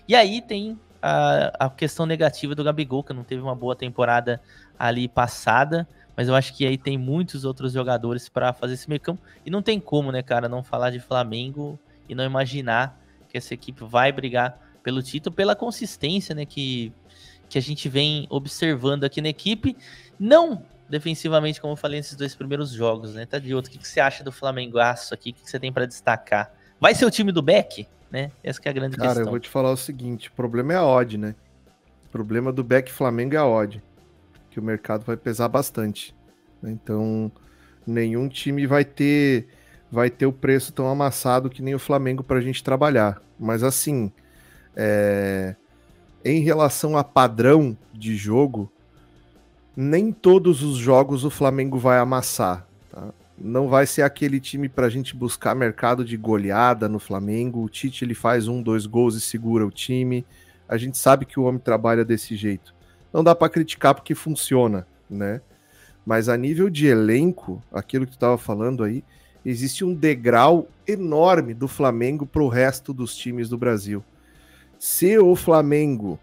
E aí tem a questão negativa do Gabigol, que não teve uma boa temporada ali passada, mas eu acho que aí tem muitos outros jogadores para fazer esse meio campo, e não tem como, né, cara, não falar de Flamengo e não imaginar que essa equipe vai brigar pelo título, pela consistência, né, que a gente vem observando aqui na equipe, não defensivamente, como eu falei nesses 2 primeiros jogos, né, tá de outro. O que você acha do Flamengaço aqui? O que você tem para destacar? Vai ser o time do Beck? Né? Essa que é a grande questão. Cara, eu vou te falar o seguinte, o problema é a odd, né? O problema do Beck Flamengo é a odd, que o mercado vai pesar bastante. Então, nenhum time vai ter o preço tão amassado que nem o Flamengo pra gente trabalhar. Mas assim, em relação a padrão de jogo, nem todos os jogos o Flamengo vai amassar, tá? Não vai ser aquele time pra gente buscar mercado de goleada no Flamengo. O Tite, ele faz 1, 2 gols e segura o time. A gente sabe que o homem trabalha desse jeito. Não dá pra criticar porque funciona, né? Mas a nível de elenco, aquilo que tu tava falando aí, existe um degrau enorme do Flamengo pro resto dos times do Brasil. Se o Flamengo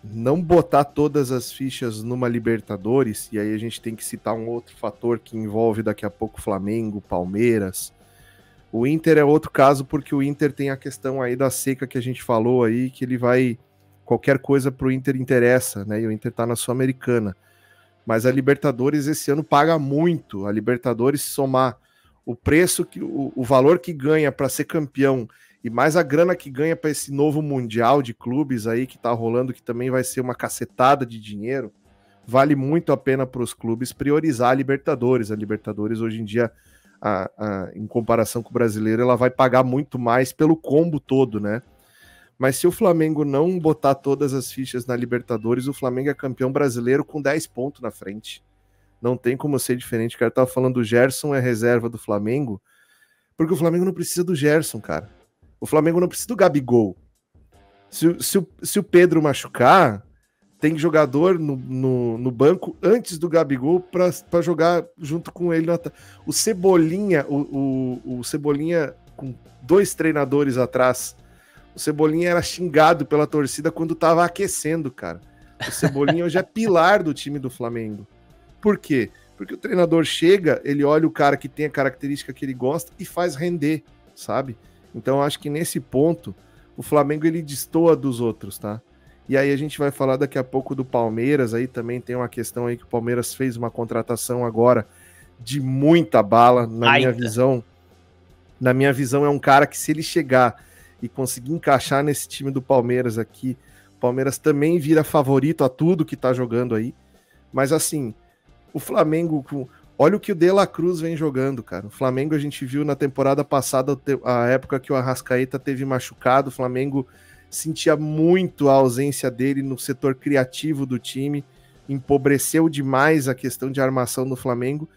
não botar todas as fichas numa Libertadores, e aí a gente tem que citar um outro fator que envolve daqui a pouco Flamengo, Palmeiras. O Inter é outro caso, porque o Inter tem a questão aí da seca que a gente falou aí, que ele vai... Qualquer coisa pro Inter interessa, né? E o Inter tá na Sul-Americana. Mas a Libertadores esse ano paga muito. A Libertadores, somar o preço, o valor que ganha para ser campeão e mais a grana que ganha para esse novo Mundial de clubes aí que tá rolando, que também vai ser uma cacetada de dinheiro, vale muito a pena para os clubes priorizar a Libertadores. A Libertadores hoje em dia, em comparação com o brasileiro, ela vai pagar muito mais pelo combo todo, né? Mas se o Flamengo não botar todas as fichas na Libertadores, o Flamengo é campeão brasileiro com 10 pontos na frente. Não tem como ser diferente. O cara tava falando do Gerson é reserva do Flamengo, porque o Flamengo não precisa do Gerson, cara. O Flamengo não precisa do Gabigol. Se o Pedro machucar, tem jogador no banco antes do Gabigol para jogar junto com ele. O Cebolinha, o Cebolinha com 2 treinadores atrás. O Cebolinha era xingado pela torcida quando tava aquecendo, cara. O Cebolinha hoje é pilar do time do Flamengo. Por quê? Porque o treinador chega, ele olha o cara que tem a característica que ele gosta e faz render, sabe? Então eu acho que nesse ponto, o Flamengo ele destoa dos outros, tá? E aí a gente vai falar daqui a pouco do Palmeiras, aí também tem uma questão aí que o Palmeiras fez uma contratação agora de muita bala, na minha visão. Na minha visão é um cara que se ele chegar e conseguir encaixar nesse time do Palmeiras aqui, o Palmeiras também vira favorito a tudo que tá jogando aí. Mas assim, o Flamengo, olha o que o De La Cruz vem jogando, cara. O Flamengo a gente viu na temporada passada, a época que o Arrascaeta teve machucado, o Flamengo sentia muito a ausência dele no setor criativo do time, empobreceu demais a questão de armação do Flamengo.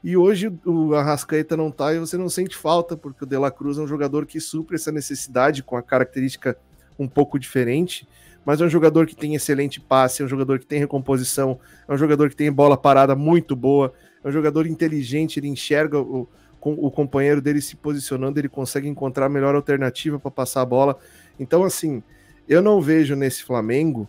E hoje o Arrascaeta não tá e você não sente falta, porque o De La Cruz é um jogador que supre essa necessidade com a característica um pouco diferente, mas é um jogador que tem excelente passe, é um jogador que tem recomposição, é um jogador que tem bola parada muito boa, é um jogador inteligente, ele enxerga o companheiro dele se posicionando, ele consegue encontrar a melhor alternativa para passar a bola. Então, assim, eu não vejo nesse Flamengo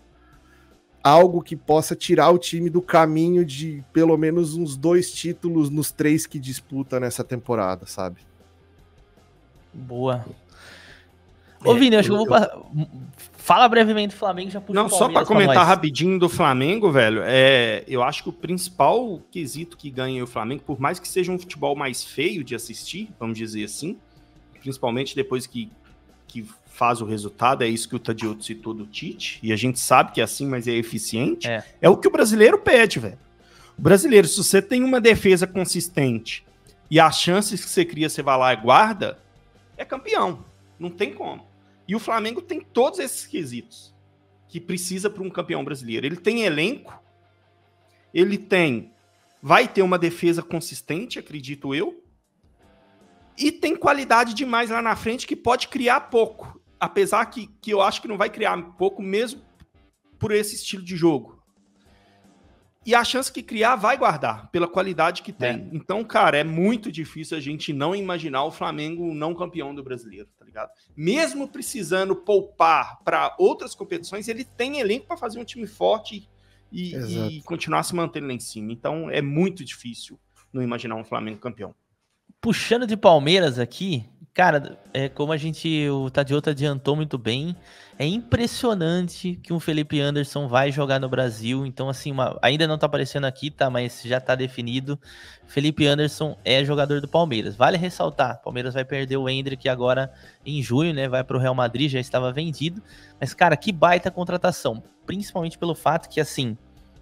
algo que possa tirar o time do caminho de pelo menos uns 2 títulos nos 3 que disputa nessa temporada, sabe? Boa. Ô, Vini, acho que eu vou... Fala brevemente do Flamengo, já puxa. Não, só para comentar rapidinho do Flamengo, velho, eu acho que o principal quesito que ganha o Flamengo, por mais que seja um futebol mais feio de assistir, vamos dizer assim, principalmente depois que faz o resultado, é isso que o Tadioto citou do Tite, e a gente sabe que é assim, mas é eficiente, é o que o brasileiro pede, velho. O brasileiro, se você tem uma defesa consistente e as chances que você cria, você vai lá e guarda, é campeão, não tem como. E o Flamengo tem todos esses quesitos que precisa para um campeão brasileiro. Ele tem elenco, vai ter uma defesa consistente, acredito eu, e tem qualidade demais lá na frente que pode criar pouco. Apesar que eu acho que não vai criar pouco mesmo por esse estilo de jogo. E a chance que criar vai guardar, pela qualidade que tem. Então, cara, é muito difícil a gente não imaginar o Flamengo não campeão do brasileiro, tá ligado? Mesmo precisando poupar para outras competições, ele tem elenco para fazer um time forte e continuar se mantendo lá em cima. Então, é muito difícil não imaginar um Flamengo campeão. Puxando de Palmeiras aqui, cara, como o Tadioto adiantou muito bem, é impressionante que um Felipe Anderson vai jogar no Brasil. Então, assim, ainda não tá aparecendo aqui, tá? Mas já tá definido. Felipe Anderson é jogador do Palmeiras. Vale ressaltar, o Palmeiras vai perder o Endrick agora em junho, né? Vai pro Real Madrid, já estava vendido. Mas, cara, que baita contratação. Principalmente pelo fato que, assim,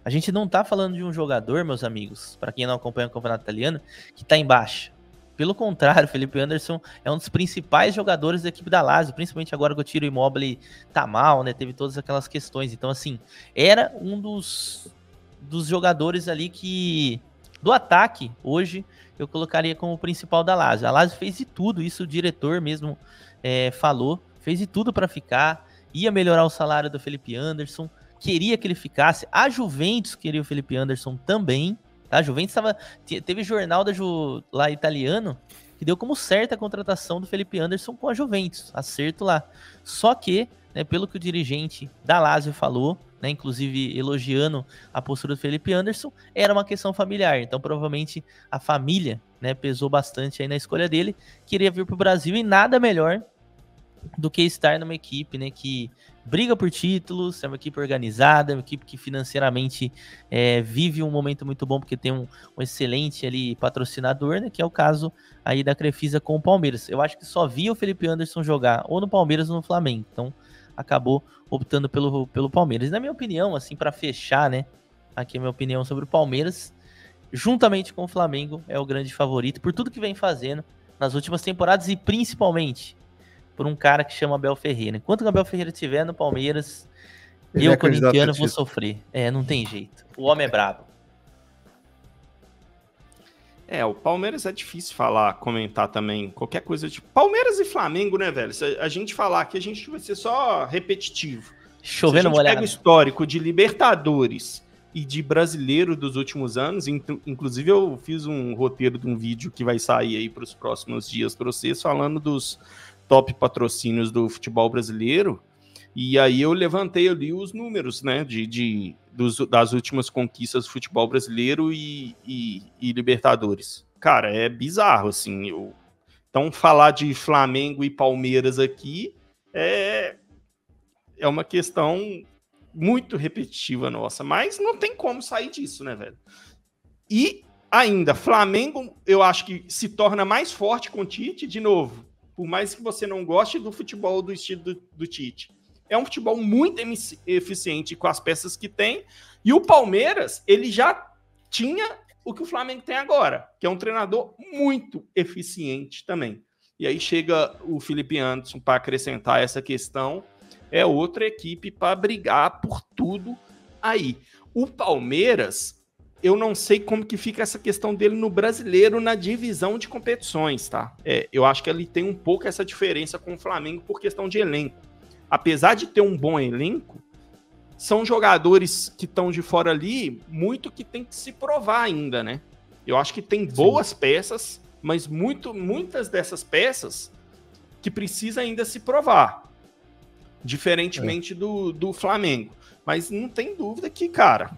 a gente não tá falando de um jogador, meus amigos, para quem não acompanha o campeonato italiano, que tá em baixa. Pelo contrário, o Felipe Anderson é um dos principais jogadores da equipe da Lazio, principalmente agora que o Ciro Immobile tá mal, né? Teve todas aquelas questões. Então, assim, era um dos jogadores ali que, do ataque, hoje, eu colocaria como principal da Lazio. A Lazio fez de tudo, isso o diretor mesmo falou, fez de tudo para ficar, ia melhorar o salário do Felipe Anderson, queria que ele ficasse. A Juventus queria o Felipe Anderson também. A Juventus teve jornal lá italiano que deu como certa a contratação do Felipe Anderson com a Juventus, acerto lá. Só que, né, pelo que o dirigente da Lazio falou, né, inclusive elogiando a postura do Felipe Anderson, era uma questão familiar. Então, provavelmente, a família, né, pesou bastante aí na escolha dele, queria vir para o Brasil e nada melhor do que estar numa equipe, né, que briga por títulos, é uma equipe organizada, é uma equipe que financeiramente vive um momento muito bom, porque tem um excelente ali patrocinador, né, que é o caso aí da Crefisa com o Palmeiras. Eu acho que só via o Felipe Anderson jogar ou no Palmeiras ou no Flamengo, então acabou optando pelo Palmeiras. E na minha opinião, assim, para fechar, né, aqui a minha opinião sobre o Palmeiras, juntamente com o Flamengo, é o grande favorito, por tudo que vem fazendo nas últimas temporadas e principalmente por um cara que chama Abel Ferreira. Enquanto o Abel Ferreira estiver no Palmeiras, eu, corintiano, vou sofrer. Não tem jeito. O homem é brabo. O Palmeiras é difícil comentar também qualquer coisa tipo Palmeiras e Flamengo, né, velho? Se a gente falar aqui, a gente vai ser só repetitivo. Chovendo molhado. Se a gente pega o histórico de Libertadores, e de brasileiro dos últimos anos. Inclusive, eu fiz um roteiro de um vídeo que vai sair aí para os próximos dias para vocês, falando dos top patrocínios do futebol brasileiro. E aí eu levantei ali os números, né, das últimas conquistas do futebol brasileiro e Libertadores. Cara, é bizarro, assim. Então, falar de Flamengo e Palmeiras aqui é uma questão muito repetitiva nossa, mas não tem como sair disso, né, velho? E ainda, Flamengo, eu acho que se torna mais forte com o Tite, de novo, por mais que você não goste do futebol do estilo do Tite. É um futebol muito eficiente com as peças que tem, e o Palmeiras, ele já tinha o que o Flamengo tem agora, que é um treinador muito eficiente também. E aí chega o Felipe Anderson para acrescentar essa questão, é outra equipe para brigar por tudo aí. O Palmeiras, eu não sei como que fica essa questão dele no brasileiro na divisão de competições, tá? Eu acho que ele tem um pouco essa diferença com o Flamengo por questão de elenco. Apesar de ter um bom elenco, são jogadores que estão de fora ali, muito que tem que se provar ainda, né? Eu acho que tem boas peças, mas muitas dessas peças que precisa ainda se provar. Diferentemente do Flamengo. Mas não tem dúvida que, cara,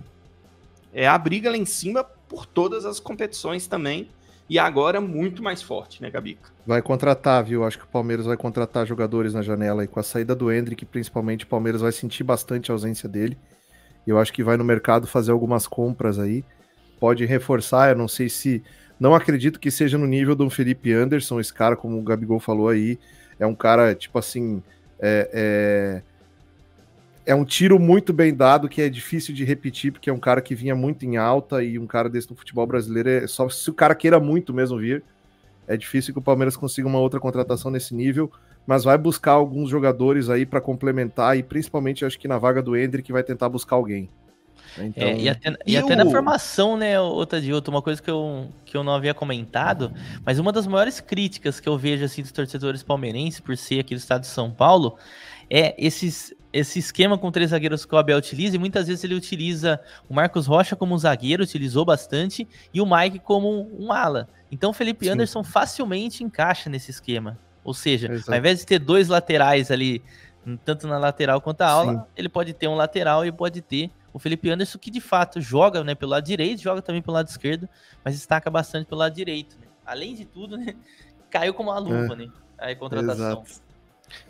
é a briga lá em cima por todas as competições também. E agora muito mais forte, né, Gabica? Vai contratar, viu? Acho que o Palmeiras vai contratar jogadores na janela. E com a saída do Endrick, principalmente, o Palmeiras vai sentir bastante a ausência dele. Eu acho que vai no mercado fazer algumas compras aí. Pode reforçar, eu não sei se... Não acredito que seja no nível do Felipe Anderson, esse cara, como o Gabigol falou aí. É um cara, tipo assim... É um tiro muito bem dado, que é difícil de repetir, porque é um cara que vinha muito em alta, e um cara desse no futebol brasileiro, só se o cara queira muito mesmo vir, é difícil que o Palmeiras consiga uma outra contratação nesse nível, mas vai buscar alguns jogadores aí para complementar, e principalmente acho que na vaga do Endrick vai tentar buscar alguém. Então... E até na formação, né, Otadioto, uma coisa que eu não havia comentado, mas uma das maiores críticas que eu vejo assim dos torcedores palmeirenses, por ser aqui do estado de São Paulo, é esse esquema com 3 zagueiros que o Abel utiliza, e muitas vezes ele utiliza o Marcos Rocha como um zagueiro, utilizou bastante, e o Mike como um ala. Então o Felipe Anderson facilmente encaixa nesse esquema. Ou seja, ao invés de ter 2 laterais ali, tanto na lateral quanto a ala, ele pode ter um lateral e pode ter o Felipe Anderson, que de fato joga, né, pelo lado direito, joga também pelo lado esquerdo, mas destaca bastante pelo lado direito. Né? Além de tudo, né, caiu como uma luva, né, a contratação. Exato.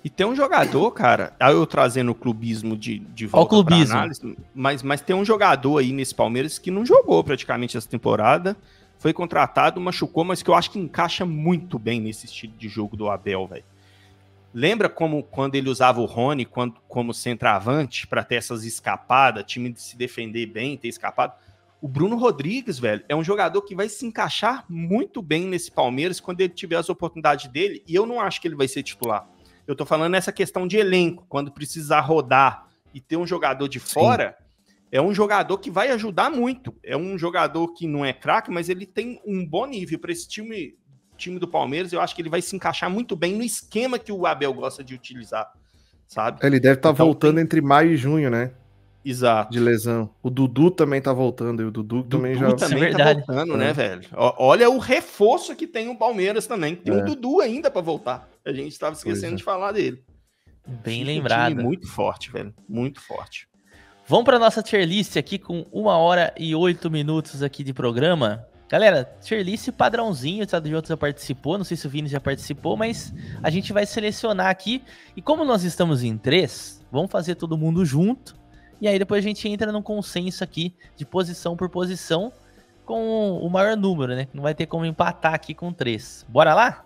E tem um jogador, cara, eu trazendo o clubismo de volta para análise, mas tem um jogador aí nesse Palmeiras que não jogou praticamente essa temporada, foi contratado, machucou, mas que eu acho que encaixa muito bem nesse estilo de jogo do Abel, velho. Lembra como quando ele usava o Rony como centroavante para ter essas escapadas, time de se defender bem, ter escapado? O Bruno Rodrigues, velho, é um jogador que vai se encaixar muito bem nesse Palmeiras quando ele tiver as oportunidades dele, e eu não acho que ele vai ser titular. Eu tô falando nessa questão de elenco, quando precisar rodar e ter um jogador de fora, é um jogador que vai ajudar muito. É um jogador que não é craque, mas ele tem um bom nível para esse time do Palmeiras. Eu acho que ele vai se encaixar muito bem no esquema que o Abel gosta de utilizar, sabe? Ele deve estar voltando entre maio e junho, né? Exato. De lesão. O Dudu também tá voltando, e o Dudu também já... também tá voltando, né, velho? Olha o reforço que tem o Palmeiras também. Tem o Dudu ainda para voltar. A gente estava esquecendo de falar dele. Bem lembrado. Muito forte, velho. Muito forte. Vamos para nossa tier list aqui com 1 hora e 8 minutos aqui de programa. Galera, tier list padrãozinho, o Estado de Outros já participou, não sei se o Vini já participou, mas a gente vai selecionar aqui. E como nós estamos em 3, vamos fazer todo mundo junto. E aí depois a gente entra num consenso aqui de posição por posição com o maior número, né? Não vai ter como empatar aqui com 3. Bora lá?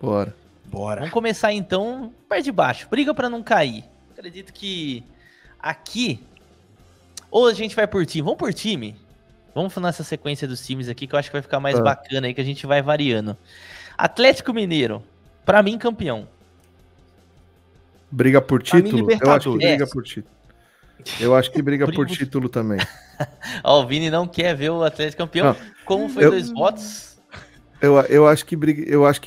Bora. Vamos começar então perto de baixo. Briga pra não cair. Acredito que aqui... Ou a gente vai por time. Vamos por time? Vamos nessa sequência dos times aqui que eu acho que vai ficar mais bacana aí, que a gente vai variando. Atlético Mineiro. Pra mim, campeão. Briga por título? Eu acho que briga por título. Eu acho que briga por título também. Ó, o Vini não quer ver o Atlético campeão. Não, como foi 2 votos? Eu acho que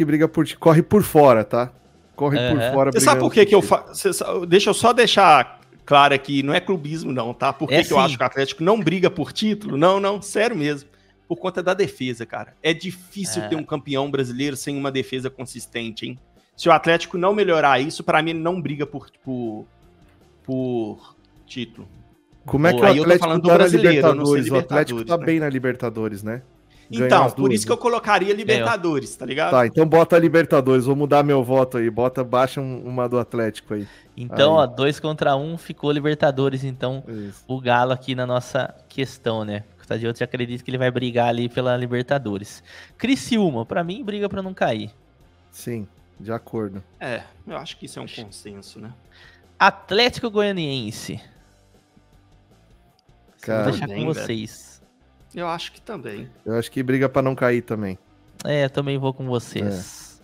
briga por corre por fora, tá? Corre por fora. Você sabe por que eu faço? Deixa eu só deixar claro aqui, não é clubismo não, tá? Por que eu acho que o Atlético não briga por título? Não, sério mesmo. Por conta da defesa, cara. É difícil ter um campeão brasileiro sem uma defesa consistente, hein? Se o Atlético não melhorar isso, pra mim ele não briga por título. Como é que o Atlético tá na Libertadores? O Atlético tá bem na Libertadores, né? Então, por isso que eu colocaria Libertadores, tá ligado? Tá, então bota a Libertadores. Vou mudar meu voto aí. Baixa uma do Atlético aí. Então, ó, 2 contra 1 ficou Libertadores, então, o Galo aqui na nossa questão, né? O Tadioto já acredita que ele vai brigar ali pela Libertadores. Criciúma, pra mim, briga pra não cair. Sim, de acordo. Eu acho que isso é um consenso, né? Atlético Goianiense. Cara, vou deixar com vocês. Eu acho que também. Eu acho que briga pra não cair também. Eu também vou com vocês.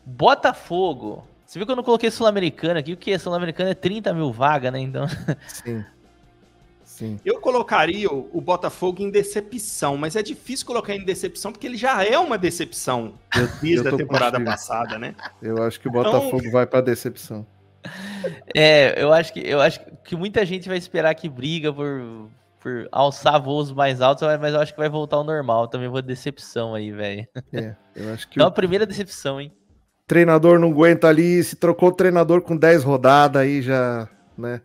Botafogo. Você viu que eu não coloquei Sul-Americana aqui? O que? Sul-Americana é 30 mil vagas, né? Então... Sim. Eu colocaria o Botafogo em decepção, mas é difícil colocar em decepção porque ele já é uma decepção desde a temporada passada, né? Eu acho que o Botafogo vai pra decepção. Eu acho que muita gente vai esperar que briga por alçar voos mais altos, mas eu acho que vai voltar ao normal. Também vou decepção aí, velho. Eu acho que então a primeira decepção, hein? Treinador não aguenta ali, se trocou o treinador com 10 rodadas, aí já, né?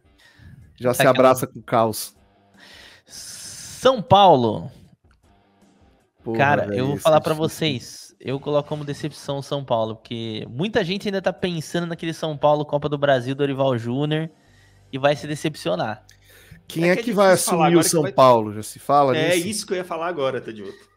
Já se abraça com o caos. São Paulo. Porra, cara, véio, eu vou falar pra vocês. Eu coloco como decepção o São Paulo, porque muita gente ainda tá pensando naquele São Paulo Copa do Brasil, Dorival Júnior, e vai se decepcionar. Quem é que vai assumir o São Paulo? Já se fala nisso? É isso que eu ia falar agora, Tadioto.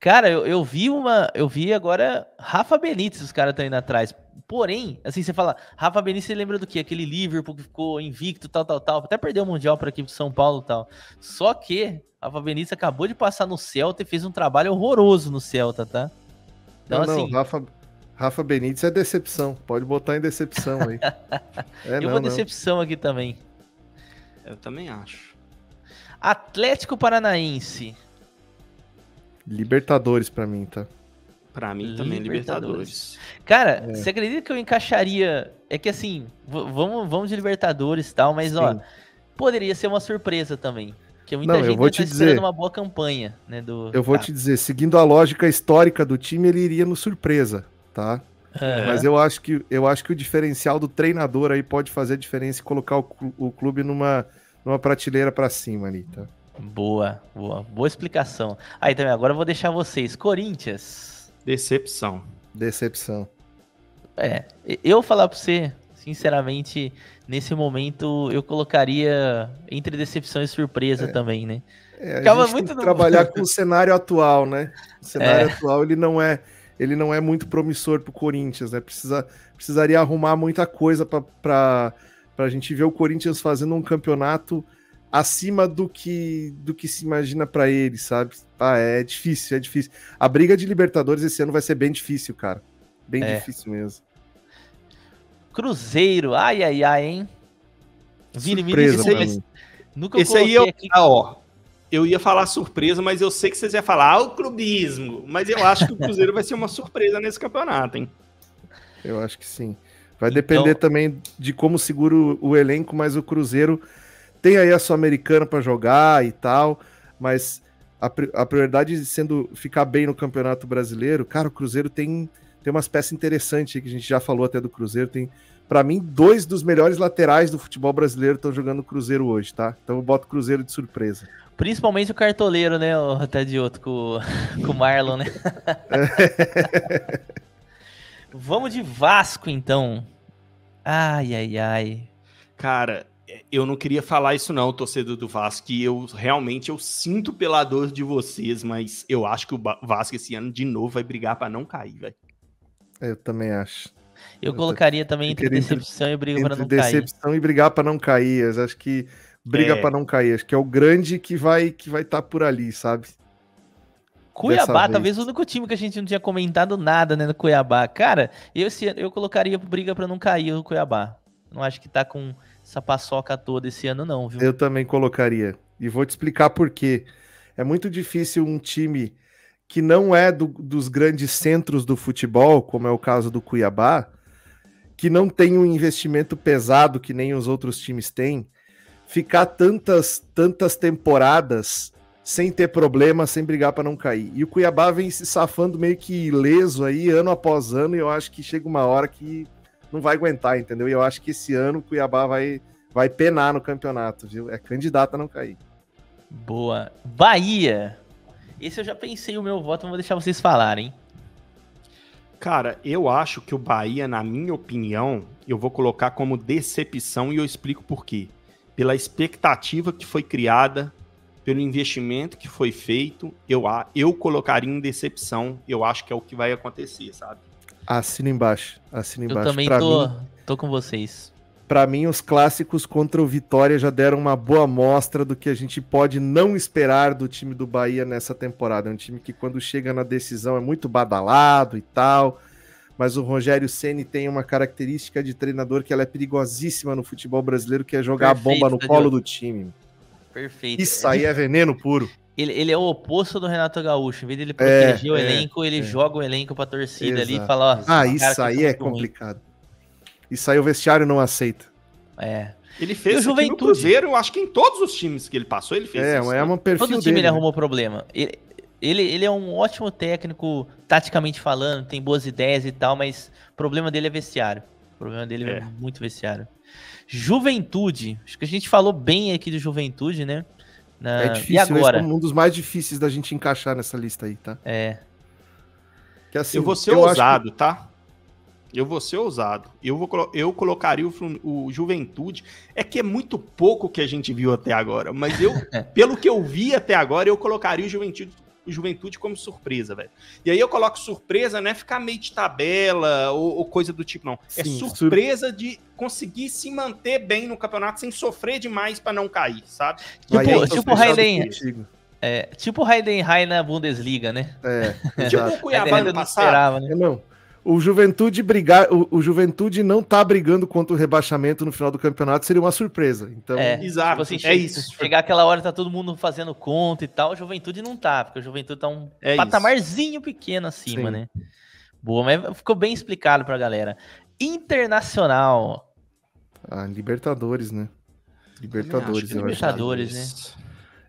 Cara, eu vi agora Rafa Benítez, os caras estão indo atrás. Porém, assim, você fala, Rafa Benítez, você lembra do quê? Aquele Liverpool que ficou invicto, tal. Até perdeu o Mundial para a equipe de São Paulo e tal. Só que Rafa Benítez acabou de passar no Celta e fez um trabalho horroroso no Celta, tá? Então, assim... Rafa Benítez é decepção. Pode botar em decepção aí. Eu vou decepção aqui também. Eu também acho. Atlético Paranaense. Libertadores pra mim, tá? Pra mim também Libertadores. Cara, você acredita que eu encaixaria... É que assim, vamos de Libertadores e tal, mas sim, ó, poderia ser uma surpresa também. Porque muita gente tá esperando uma boa campanha, né? Eu vou te dizer, seguindo a lógica histórica do time, ele iria no surpresa, tá? Mas eu acho que o diferencial do treinador aí pode fazer a diferença e colocar o clube numa prateleira pra cima ali, tá? Boa explicação. Aí também, agora eu vou deixar vocês. Corinthians. Decepção. Eu falar pra você, sinceramente, nesse momento eu colocaria entre decepção e surpresa também, né? A gente tem que trabalhar com o cenário atual, né? O cenário atual, ele não é muito promissor pro Corinthians, né? Precisaria arrumar muita coisa pra gente ver o Corinthians fazendo um campeonato acima do que se imagina pra ele, sabe? É difícil. A briga de Libertadores esse ano vai ser bem difícil, cara. Bem difícil mesmo. Cruzeiro, ai, hein? Vini, nunca esse aí eu ia falar surpresa, mas eu sei que vocês iam falar o clubismo, mas eu acho que o Cruzeiro vai ser uma surpresa nesse campeonato, hein? Eu acho que sim. Vai depender também de como segura o elenco, mas o Cruzeiro tem aí a Sul-Americana para jogar e tal, mas a prioridade sendo ficar bem no Campeonato Brasileiro, cara, o Cruzeiro tem umas peças interessantes aí, que a gente já falou até do Cruzeiro, tem, para mim, 2 dos melhores laterais do futebol brasileiro estão jogando no Cruzeiro hoje, tá? Então eu boto o Cruzeiro de surpresa. Principalmente o cartoleiro, né, o Tadioto, com o Marlon, né? Vamos de Vasco, então. Ai. Cara, eu não queria falar isso não, torcedor do Vasco, que eu sinto pela dor de vocês, mas eu acho que o Vasco esse ano de novo vai brigar para não cair, velho. Eu também acho. Eu colocaria também entre decepção e briga para não cair. Decepção e brigar para não cair. Eu acho que briga para não cair. Acho que é o grande que vai estar por ali, sabe? Cuiabá, talvez o único time que a gente não tinha comentado nada, né, no Cuiabá. Cara, eu colocaria briga para não cair o Cuiabá. Não acho que tá com essa paçoca toda esse ano não, viu? Eu também colocaria. E vou te explicar por quê. É muito difícil um time que não é dos grandes centros do futebol, como é o caso do Cuiabá, que não tem um investimento pesado que nem os outros times têm, ficar tantas temporadas sem ter problema, sem brigar para não cair. E o Cuiabá vem se safando meio que ileso aí, ano após ano, e eu acho que chega uma hora que não vai aguentar, entendeu? E eu acho que esse ano o Cuiabá vai penar no campeonato, viu? É candidato a não cair. Boa. Bahia. Esse eu já pensei o meu voto, mas vou deixar vocês falarem. Cara, eu acho que o Bahia, na minha opinião, eu vou colocar como decepção e eu explico por quê. Pela expectativa que foi criada, pelo investimento que foi feito, eu colocaria em decepção. Eu acho que é o que vai acontecer, sabe? Assina embaixo. Eu também tô com vocês. Para mim, os clássicos contra o Vitória já deram uma boa amostra do que a gente pode não esperar do time do Bahia nessa temporada. É um time que, quando chega na decisão, é muito badalado e tal, mas o Rogério Ceni tem uma característica de treinador que ela é perigosíssima no futebol brasileiro, que é jogar a bomba no colo do time. Perfeito. Isso aí é veneno puro. Ele é o oposto do Renato Gaúcho. Em vez de ele proteger o elenco, ele joga o elenco pra torcida ali e fala... Ó, isso aí é complicado. Isso aí o vestiário não aceita. Ele fez isso aqui no Cruzeiro, eu acho que em todos os times que ele passou, ele fez isso. É uma perfil todo time ele arrumou problema. Ele é um ótimo técnico, taticamente falando, tem boas ideias e tal, mas o problema dele é vestiário. O problema dele é muito vestiário. Juventude. Acho que a gente falou bem aqui de Juventude, né? É difícil, e agora? É um dos mais difíceis da gente encaixar nessa lista aí, tá? Que, assim, eu vou ser ousado, tá? Eu vou ser ousado. Eu colocaria o Juventude. É que é muito pouco que a gente viu até agora. Mas pelo que eu vi até agora, eu colocaria o Juventude como surpresa, velho. E aí eu coloco surpresa, não é ficar meio de tabela ou coisa do tipo, não. Sim, é surpresa de conseguir se manter bem no campeonato sem sofrer demais pra não cair, sabe? Tipo o Heidenheim na Bundesliga, né? Tipo o Cuiabá no passado. Né? Não. O Juventude não tá brigando contra o rebaixamento no final do campeonato, seria uma surpresa. Então, exato. Tipo assim, isso. Chegar aquela hora tá todo mundo fazendo conta e tal, o Juventude não tá, porque o Juventude tá um patamarzinho pequeno acima, né? Boa, mas ficou bem explicado pra galera. Internacional. Libertadores, né? Libertadores, né?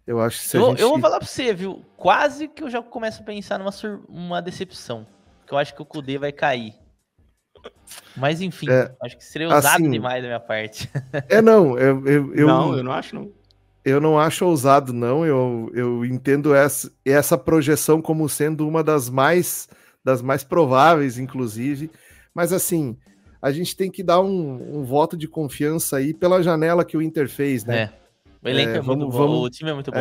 Eu acho que eu vou falar pra você, viu? Quase que eu já começo a pensar numa decepção. Que eu acho que o Kudê vai cair. Mas enfim, acho que seria ousado demais da minha parte. Não, eu não acho, não. Eu não acho ousado, não. Eu entendo essa projeção como sendo uma das mais prováveis, inclusive. Mas assim, a gente tem que dar um voto de confiança aí pela janela que o Inter fez, né? O elenco é muito bom, o time é muito bom.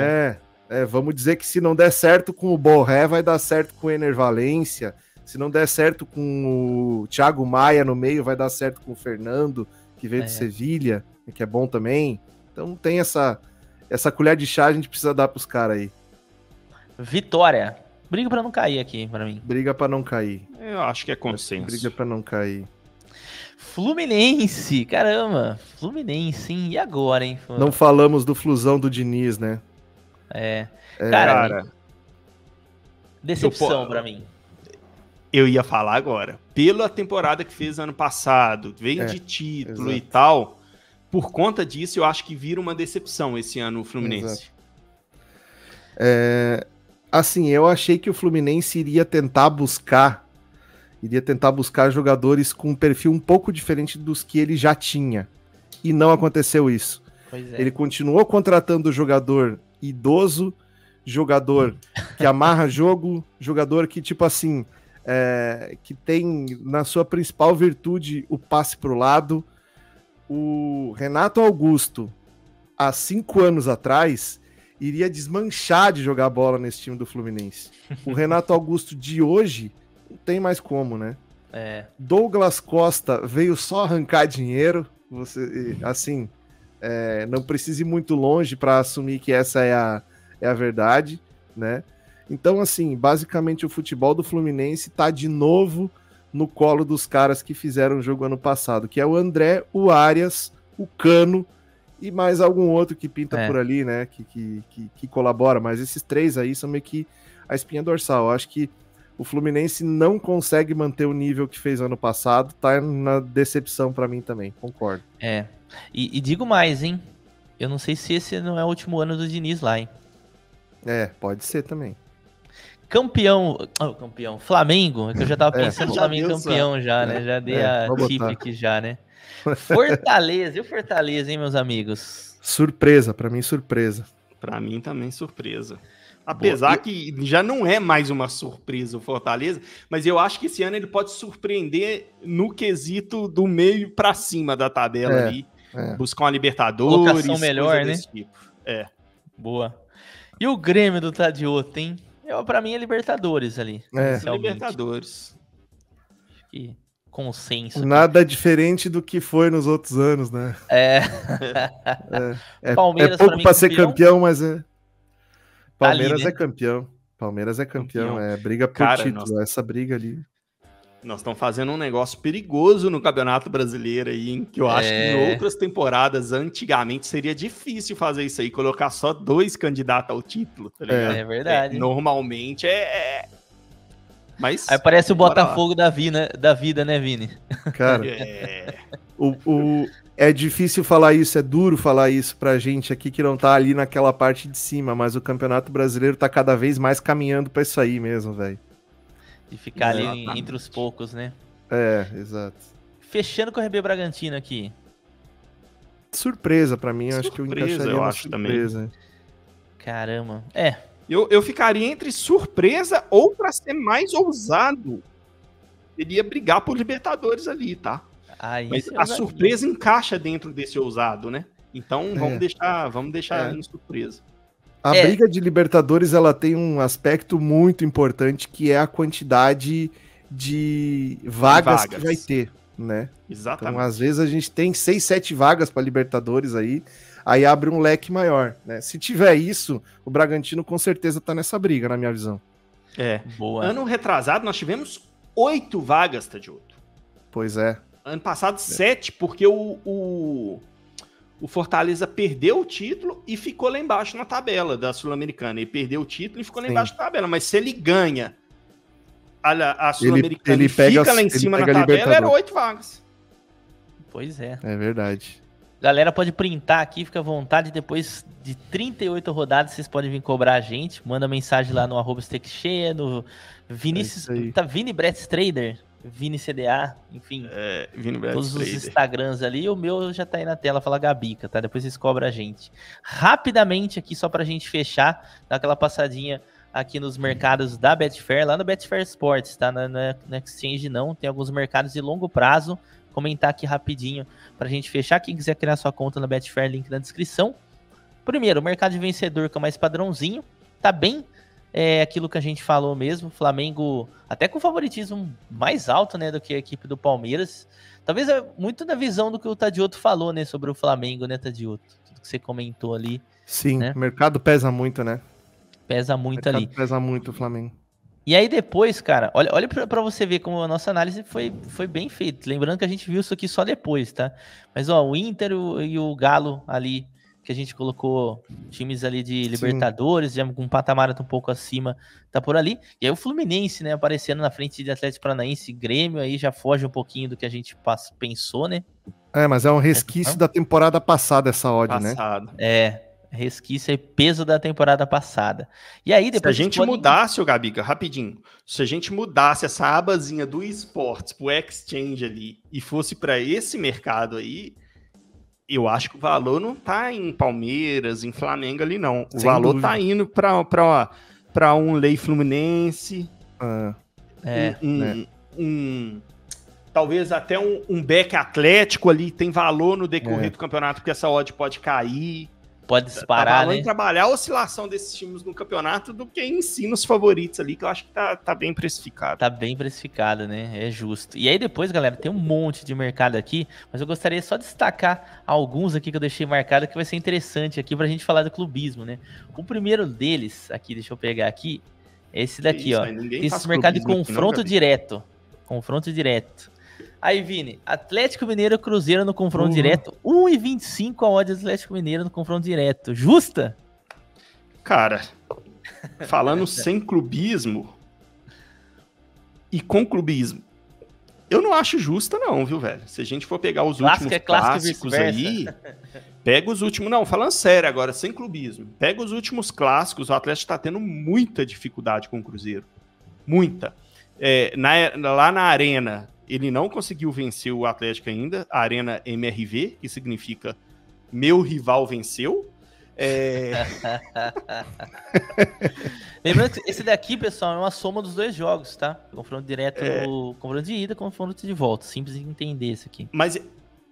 Vamos dizer que se não der certo com o Borré, vai dar certo com o Ener Valencia. Se não der certo com o Thiago Maia no meio, vai dar certo com o Fernando, que veio de Sevilha, que é bom também. Então tem essa colher de chá, a gente precisa dar pros caras aí. Vitória. Briga pra não cair aqui, pra mim. Briga pra não cair. Eu acho que é consenso. Briga pra não cair. Fluminense, caramba. Fluminense, hein? E agora, hein? Não falamos do Flusão do Diniz, né? Cara, decepção pra mim. Eu ia falar agora. Pela temporada que fez ano passado, veio de título e tal, por conta disso, eu acho que vira uma decepção esse ano o Fluminense. Assim, eu achei que o Fluminense iria tentar buscar jogadores com um perfil um pouco diferente dos que ele já tinha. E não aconteceu isso. Ele continuou contratando jogador idoso, jogador que amarra jogo, jogador que, tipo assim... que tem na sua principal virtude o passe pro lado. O Renato Augusto, há 5 anos atrás, iria desmanchar de jogar bola nesse time do Fluminense. O Renato Augusto de hoje não tem mais como, né? Douglas Costa veio só arrancar dinheiro. Não precisa ir muito longe para assumir que essa é a verdade, né? Então, assim, basicamente o futebol do Fluminense tá de novo no colo dos caras que fizeram o jogo ano passado, que é o André, o Arias, o Cano e mais algum outro que pinta por ali, né, que colabora, mas esses 3 aí são meio que a espinha dorsal. Eu acho que o Fluminense não consegue manter o nível que fez ano passado, tá na decepção pra mim também, concordo. E digo mais, hein, Eu não sei se esse não é o último ano do Diniz lá, hein? Pode ser também. Campeão, Flamengo, é que eu já tava pensando no Flamengo campeão já, né? Já dei a tip aqui já, né? Fortaleza, e o Fortaleza, hein, meus amigos? Surpresa, pra mim surpresa. Pra mim também surpresa. Apesar que já não é mais uma surpresa o Fortaleza, mas eu acho que esse ano ele pode surpreender no quesito do meio pra cima da tabela ali. Buscar uma Libertadores, colocação melhor, né? Tipo. Boa. E o Grêmio do Tadioto, hein? Pra mim é Libertadores ali. Libertadores. Acho que consenso. Nada diferente do que foi nos outros anos, né? Palmeiras, pouco pra ser campeão, mas Palmeiras ali, né? é campeão. Palmeiras é campeão. Briga por título. Essa briga ali. Nós estamos fazendo um negócio perigoso no Campeonato Brasileiro aí, hein? Que eu acho que em outras temporadas, antigamente, seria difícil fazer isso aí, colocar só 2 candidatos ao título, tá ligado? É verdade. Normalmente Mas aí parece o Botafogo da vida, né, Vini? Cara, é difícil falar isso, é duro falar isso pra gente aqui que não tá ali naquela parte de cima, mas o Campeonato Brasileiro tá cada vez mais caminhando pra isso aí mesmo, velho. De ficar ali entre os poucos, né? Exato. Fechando com o RB Bragantino aqui. Surpresa pra mim, acho que eu encaixaria eu uma acho surpresa. também. Caramba. Eu ficaria entre surpresa ou pra ser mais ousado. Ele ia brigar por Libertadores ali, tá? Mas a surpresa encaixa dentro desse ousado, né? Então vamos deixar em surpresa. A briga de Libertadores, ela tem um aspecto muito importante, que é a quantidade de vagas que vai ter, né? Exatamente. Então, às vezes, a gente tem 6, 7 vagas para Libertadores aí abre um leque maior, né? Se tiver isso, o Bragantino com certeza tá nessa briga, na minha visão. Boa. Ano retrasado, nós tivemos 8 vagas, Tadioto. Pois é. Ano passado, 7, porque o Fortaleza perdeu o título e ficou lá embaixo na tabela da Sul-Americana. Ele perdeu o título e ficou lá embaixo na tabela. Mas se ele ganha a Sul-Americana e fica lá em cima na tabela, era 8 vagas. Pois é. É verdade. Galera, pode printar aqui, fica à vontade. Depois de 38 rodadas, vocês podem vir cobrar a gente. Manda mensagem lá no @steakcheia, no Vinícius, Vini Bretz Trader, Vini CDA, enfim. Vini Bretz todos Trader. os Instagrams ali. O meu já tá aí na tela, fala Gabica, tá? Depois vocês cobram a gente. Rapidamente aqui, só pra gente fechar, dar aquela passadinha aqui nos mercados da Betfair, lá no Betfair Sports, tá? Na Exchange não, tem alguns mercados de longo prazo. Comentar aqui rapidinho pra gente fechar. Quem quiser criar sua conta na Betfair, link na descrição. Primeiro, o mercado de vencedor, que é mais padrãozinho, tá bem aquilo que a gente falou mesmo. Flamengo até com favoritismo mais alto, né, do que a equipe do Palmeiras. Talvez muito da visão do que o Tadioto falou, né, sobre o Flamengo, né, Tadioto? Tudo que você comentou ali. Sim, né? O mercado pesa muito, né? Pesa muito ali. Pesa muito o Flamengo. E aí depois, cara, olha pra você ver como a nossa análise foi bem feita. Lembrando que a gente viu isso aqui só depois, tá? Mas, o Inter e o Galo ali, que a gente colocou times ali de Libertadores, já com um patamar um pouco acima, tá por ali. E aí o Fluminense, né, aparecendo na frente de Atlético Paranaense e Grêmio, aí já foge um pouquinho do que a gente pensou, né? Mas é um resquício da temporada passada essa odd, né? Resquício aí, peso da temporada passada. E aí depois... Se a gente mudasse, Gabica, rapidinho, se a gente mudasse essa abazinha do esportes pro exchange ali e fosse para esse mercado aí, eu acho que o valor não tá em Palmeiras, em Flamengo ali, não. O valor dúvida. Tá indo para um Lei Fluminense, talvez até um back Atlético ali, tem valor no decorrer do campeonato, porque essa odd pode cair. Pode disparar, né? Trabalhar a oscilação desses times no campeonato do que em si nos favoritos ali, que eu acho que tá bem precificado. Tá bem precificado, né? É justo. E aí depois, galera, tem um monte de mercado aqui, mas eu gostaria só de destacar alguns aqui que eu deixei marcado, que vai ser interessante aqui pra gente falar do clubismo, né? O primeiro deles, aqui, deixa eu pegar aqui, é esse daqui, ó. Esse mercado de confronto direto. Confronto direto. Aí, Vini, Atlético Mineiro e Cruzeiro no confronto direto. 1,25 a odd do Atlético Mineiro no confronto direto. Justa? Cara, falando sem clubismo e com clubismo, eu não acho justa não, viu, velho? Se a gente for pegar os últimos clássicos aí, pega os últimos... Não, falando sério agora, sem clubismo. Pega os últimos clássicos, o Atlético tá tendo muita dificuldade com o Cruzeiro. Muita. Lá na Arena, ele não conseguiu vencer o Atlético ainda, a Arena MRV, que significa meu rival venceu. Lembrando que esse daqui, pessoal, é uma soma dos 2 jogos, tá? Confronto direto, confronto de ida, confronto de volta. Simples de entender isso aqui. Mas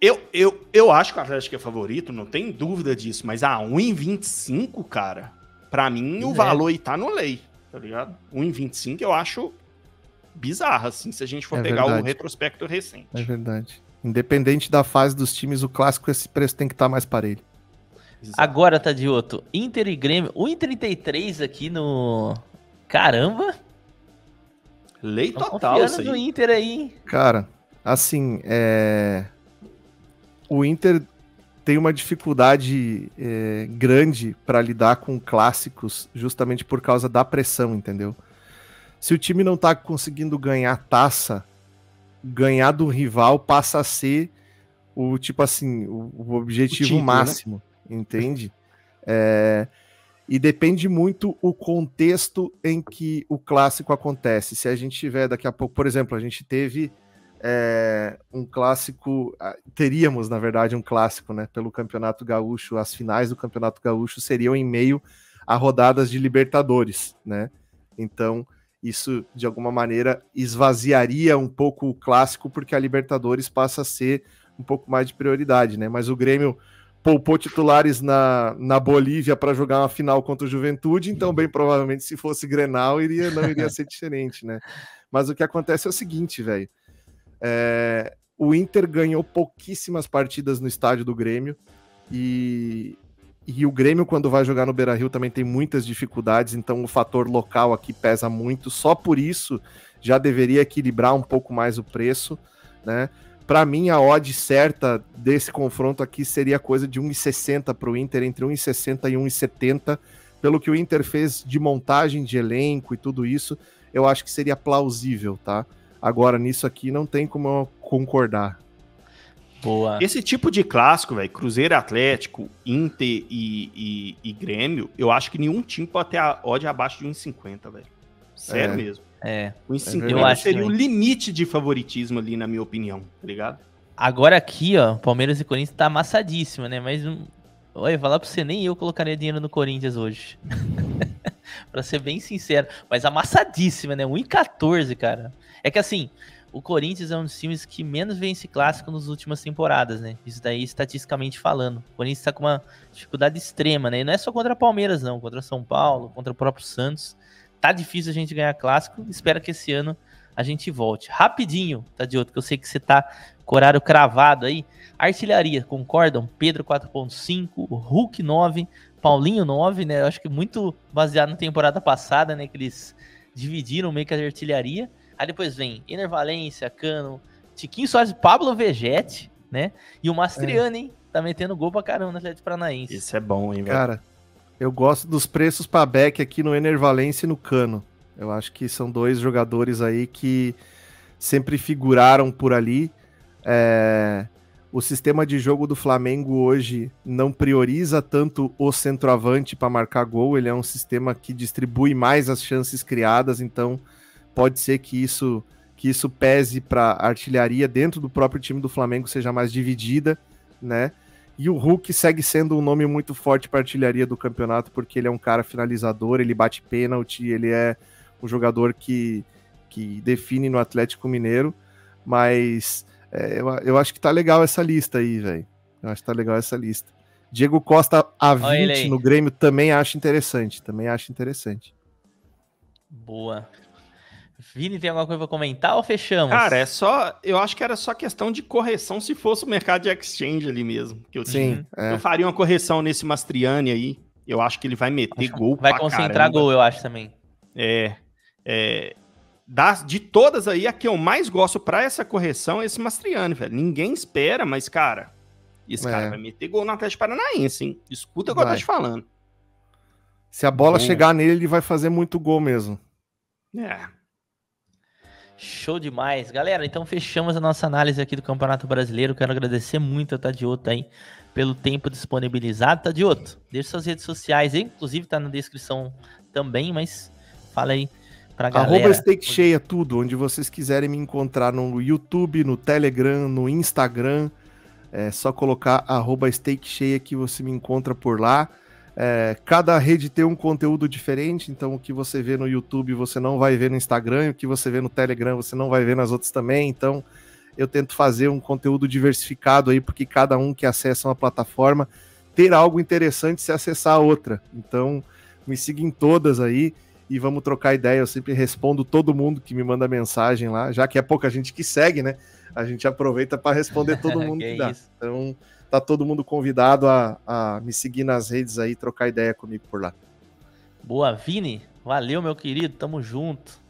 eu acho que o Atlético é favorito, não tem dúvida disso, mas a 1,25, cara, pra mim o valor aí tá no lei, tá ligado? 1,25 eu acho bizarro, assim, se a gente for pegar o retrospecto recente. É verdade. Independente da fase dos times, o clássico, esse preço tem que estar mais parelho. Exato. Agora, Tadioto, Inter e Grêmio, 1,33 aqui no... Caramba! Lei total isso aí. No Inter aí, hein? Cara, assim, o Inter tem uma dificuldade grande para lidar com clássicos justamente por causa da pressão, entendeu? Se o time não tá conseguindo ganhar taça, ganhar do rival passa a ser o tipo assim, o objetivo título, máximo, né? Entende? E depende muito o contexto em que o clássico acontece. Se a gente tiver daqui a pouco, por exemplo, a gente teve um clássico, teríamos na verdade um clássico, né, pelo Campeonato Gaúcho, as finais do Campeonato Gaúcho seriam em meio a rodadas de Libertadores, né? Então isso, de alguma maneira, esvaziaria um pouco o clássico, porque a Libertadores passa a ser um pouco mais de prioridade, né? Mas o Grêmio poupou titulares na Bolívia para jogar uma final contra o Juventude, então, bem provavelmente, se fosse Grenal, não iria ser diferente, né? Mas o que acontece é o seguinte, velho. O Inter ganhou pouquíssimas partidas no estádio do Grêmio, e o Grêmio, quando vai jogar no Beira-Rio, também tem muitas dificuldades, então o fator local aqui pesa muito. Só por isso já deveria equilibrar um pouco mais o preço, né? Para mim, a odd certa desse confronto aqui seria coisa de 1,60 para o Inter, entre 1,60 e 1,70. Pelo que o Inter fez de montagem de elenco e tudo isso, eu acho que seria plausível, tá? Agora, nisso aqui não tem como eu concordar. Boa. Esse tipo de clássico, velho, Cruzeiro, Atlético, Inter e Grêmio, eu acho que nenhum time pode ter a odd abaixo de 1,50, velho. Sério mesmo. O 1,50 seria o limite de favoritismo ali, na minha opinião, tá ligado? Agora aqui, ó, Palmeiras e Corinthians tá amassadíssimo, né? Mas, olha, falar pra você, nem eu colocaria dinheiro no Corinthians hoje. Pra ser bem sincero. Mas amassadíssima, né? 1,14, cara. É que assim... O Corinthians é um dos times que menos vence clássico nas últimas temporadas, né? Isso daí, estatisticamente falando. O Corinthians tá com uma dificuldade extrema, né? E não é só contra Palmeiras, não. Contra São Paulo, contra o próprio Santos. Tá difícil a gente ganhar clássico. Espero que esse ano a gente volte. Rapidinho, Tadioto, que eu sei que você tá com o horário cravado aí. Artilharia, concordam? Pedro 4.5, Hulk 9, Paulinho 9, né? Eu acho que muito baseado na temporada passada, né? Que eles dividiram meio que a artilharia. Aí depois vem Ener Valencia, Cano, Tiquinho Soares, Pablo Vegetti, né? E o Mastriani, hein? Tá metendo gol pra caramba no Atlético Paranaense. Isso é bom, hein, velho? Cara, eu gosto dos preços pra back aqui no Ener Valencia e no Cano. Eu acho que são 2 jogadores aí que sempre figuraram por ali. O sistema de jogo do Flamengo hoje não prioriza tanto o centroavante para marcar gol. Ele é um sistema que distribui mais as chances criadas, então... Pode ser que isso pese para a artilharia dentro do próprio time do Flamengo seja mais dividida, né? E o Hulk segue sendo um nome muito forte para a artilharia do campeonato, porque ele é um cara finalizador, ele bate pênalti, ele é um jogador que define no Atlético Mineiro, mas eu acho que tá legal essa lista aí, velho. Eu acho que tá legal essa lista. Diego Costa a 20 no Grêmio também acho interessante, Boa. Vini, tem alguma coisa pra comentar ou fechamos? Cara, eu acho que era só questão de correção se fosse o mercado de exchange ali mesmo. Eu faria uma correção nesse Mastriani aí. Eu acho que ele vai meter gol pra caramba. Vai concentrar gol, eu acho também. De todas aí, a que eu mais gosto pra essa correção é esse Mastriani, velho. Ninguém espera, mas, cara, esse cara vai meter gol no Atlético Paranaense, hein? Escuta o que eu tô te falando. Se a bola chegar nele, ele vai fazer muito gol mesmo. Show demais. Galera, então fechamos a nossa análise aqui do Campeonato Brasileiro. Quero agradecer muito a Tadioto aí pelo tempo disponibilizado. Tadioto, deixa suas redes sociais aí, inclusive tá na descrição também, mas fala aí pra galera. @stake cheia tudo, onde vocês quiserem me encontrar no YouTube, no Telegram, no Instagram, é só colocar @stake cheia que você me encontra por lá. Cada rede tem um conteúdo diferente, então o que você vê no YouTube você não vai ver no Instagram, o que você vê no Telegram você não vai ver nas outras também, então eu tento fazer um conteúdo diversificado aí, porque cada um que acessa uma plataforma ter algo interessante se acessar a outra, então me siga em todas aí e vamos trocar ideia, eu sempre respondo todo mundo que me manda mensagem lá, já que é pouca gente que segue, né, a gente aproveita para responder todo mundo que dá, então tá todo mundo convidado a me seguir nas redes aí, trocar ideia comigo por lá. Boa, Vini. Valeu, meu querido. Tamo junto.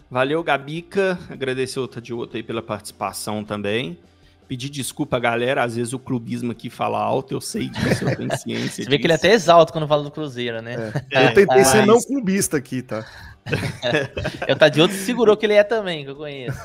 Valeu, Gabica. Agradecer o Tadioto aí pela participação também. Pedir desculpa, galera. Às vezes o clubismo aqui fala alto, eu sei disso, eu tenho ciência Você vê que ele é até exalta quando fala do Cruzeiro, né? Eu tentei ser não clubista aqui, tá? O Tadioto segurou que ele é também, que eu conheço.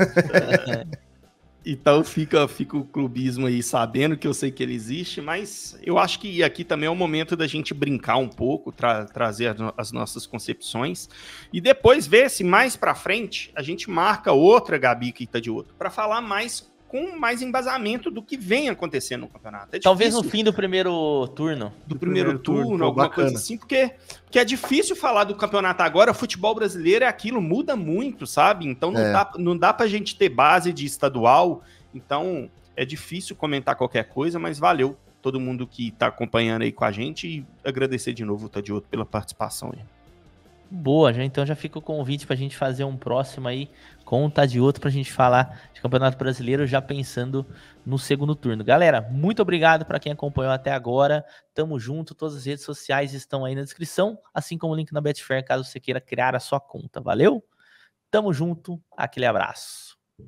Então fica o clubismo aí sabendo que eu sei que ele existe, mas eu acho que aqui também é o momento da gente brincar um pouco, trazer as nossas concepções e depois ver se mais pra frente a gente marca outra Gabi que tá de outro, para falar mais com mais embasamento do que vem acontecendo no campeonato. Talvez no fim do primeiro turno. Do primeiro turno, alguma coisa assim, porque é difícil falar do campeonato agora. O futebol brasileiro é aquilo, muda muito, sabe? Então não dá pra gente ter base de estadual, então é difícil comentar qualquer coisa, mas valeu todo mundo que tá acompanhando aí com a gente e agradecer de novo o Tadioto pela participação aí. Boa, então já fica o convite pra gente fazer um próximo aí com o Tadioto pra gente falar de Campeonato Brasileiro já pensando no segundo turno. Galera, muito obrigado para quem acompanhou até agora. Tamo junto, todas as redes sociais estão aí na descrição, assim como o link na Betfair, caso você queira criar a sua conta. Valeu? Tamo junto, aquele abraço.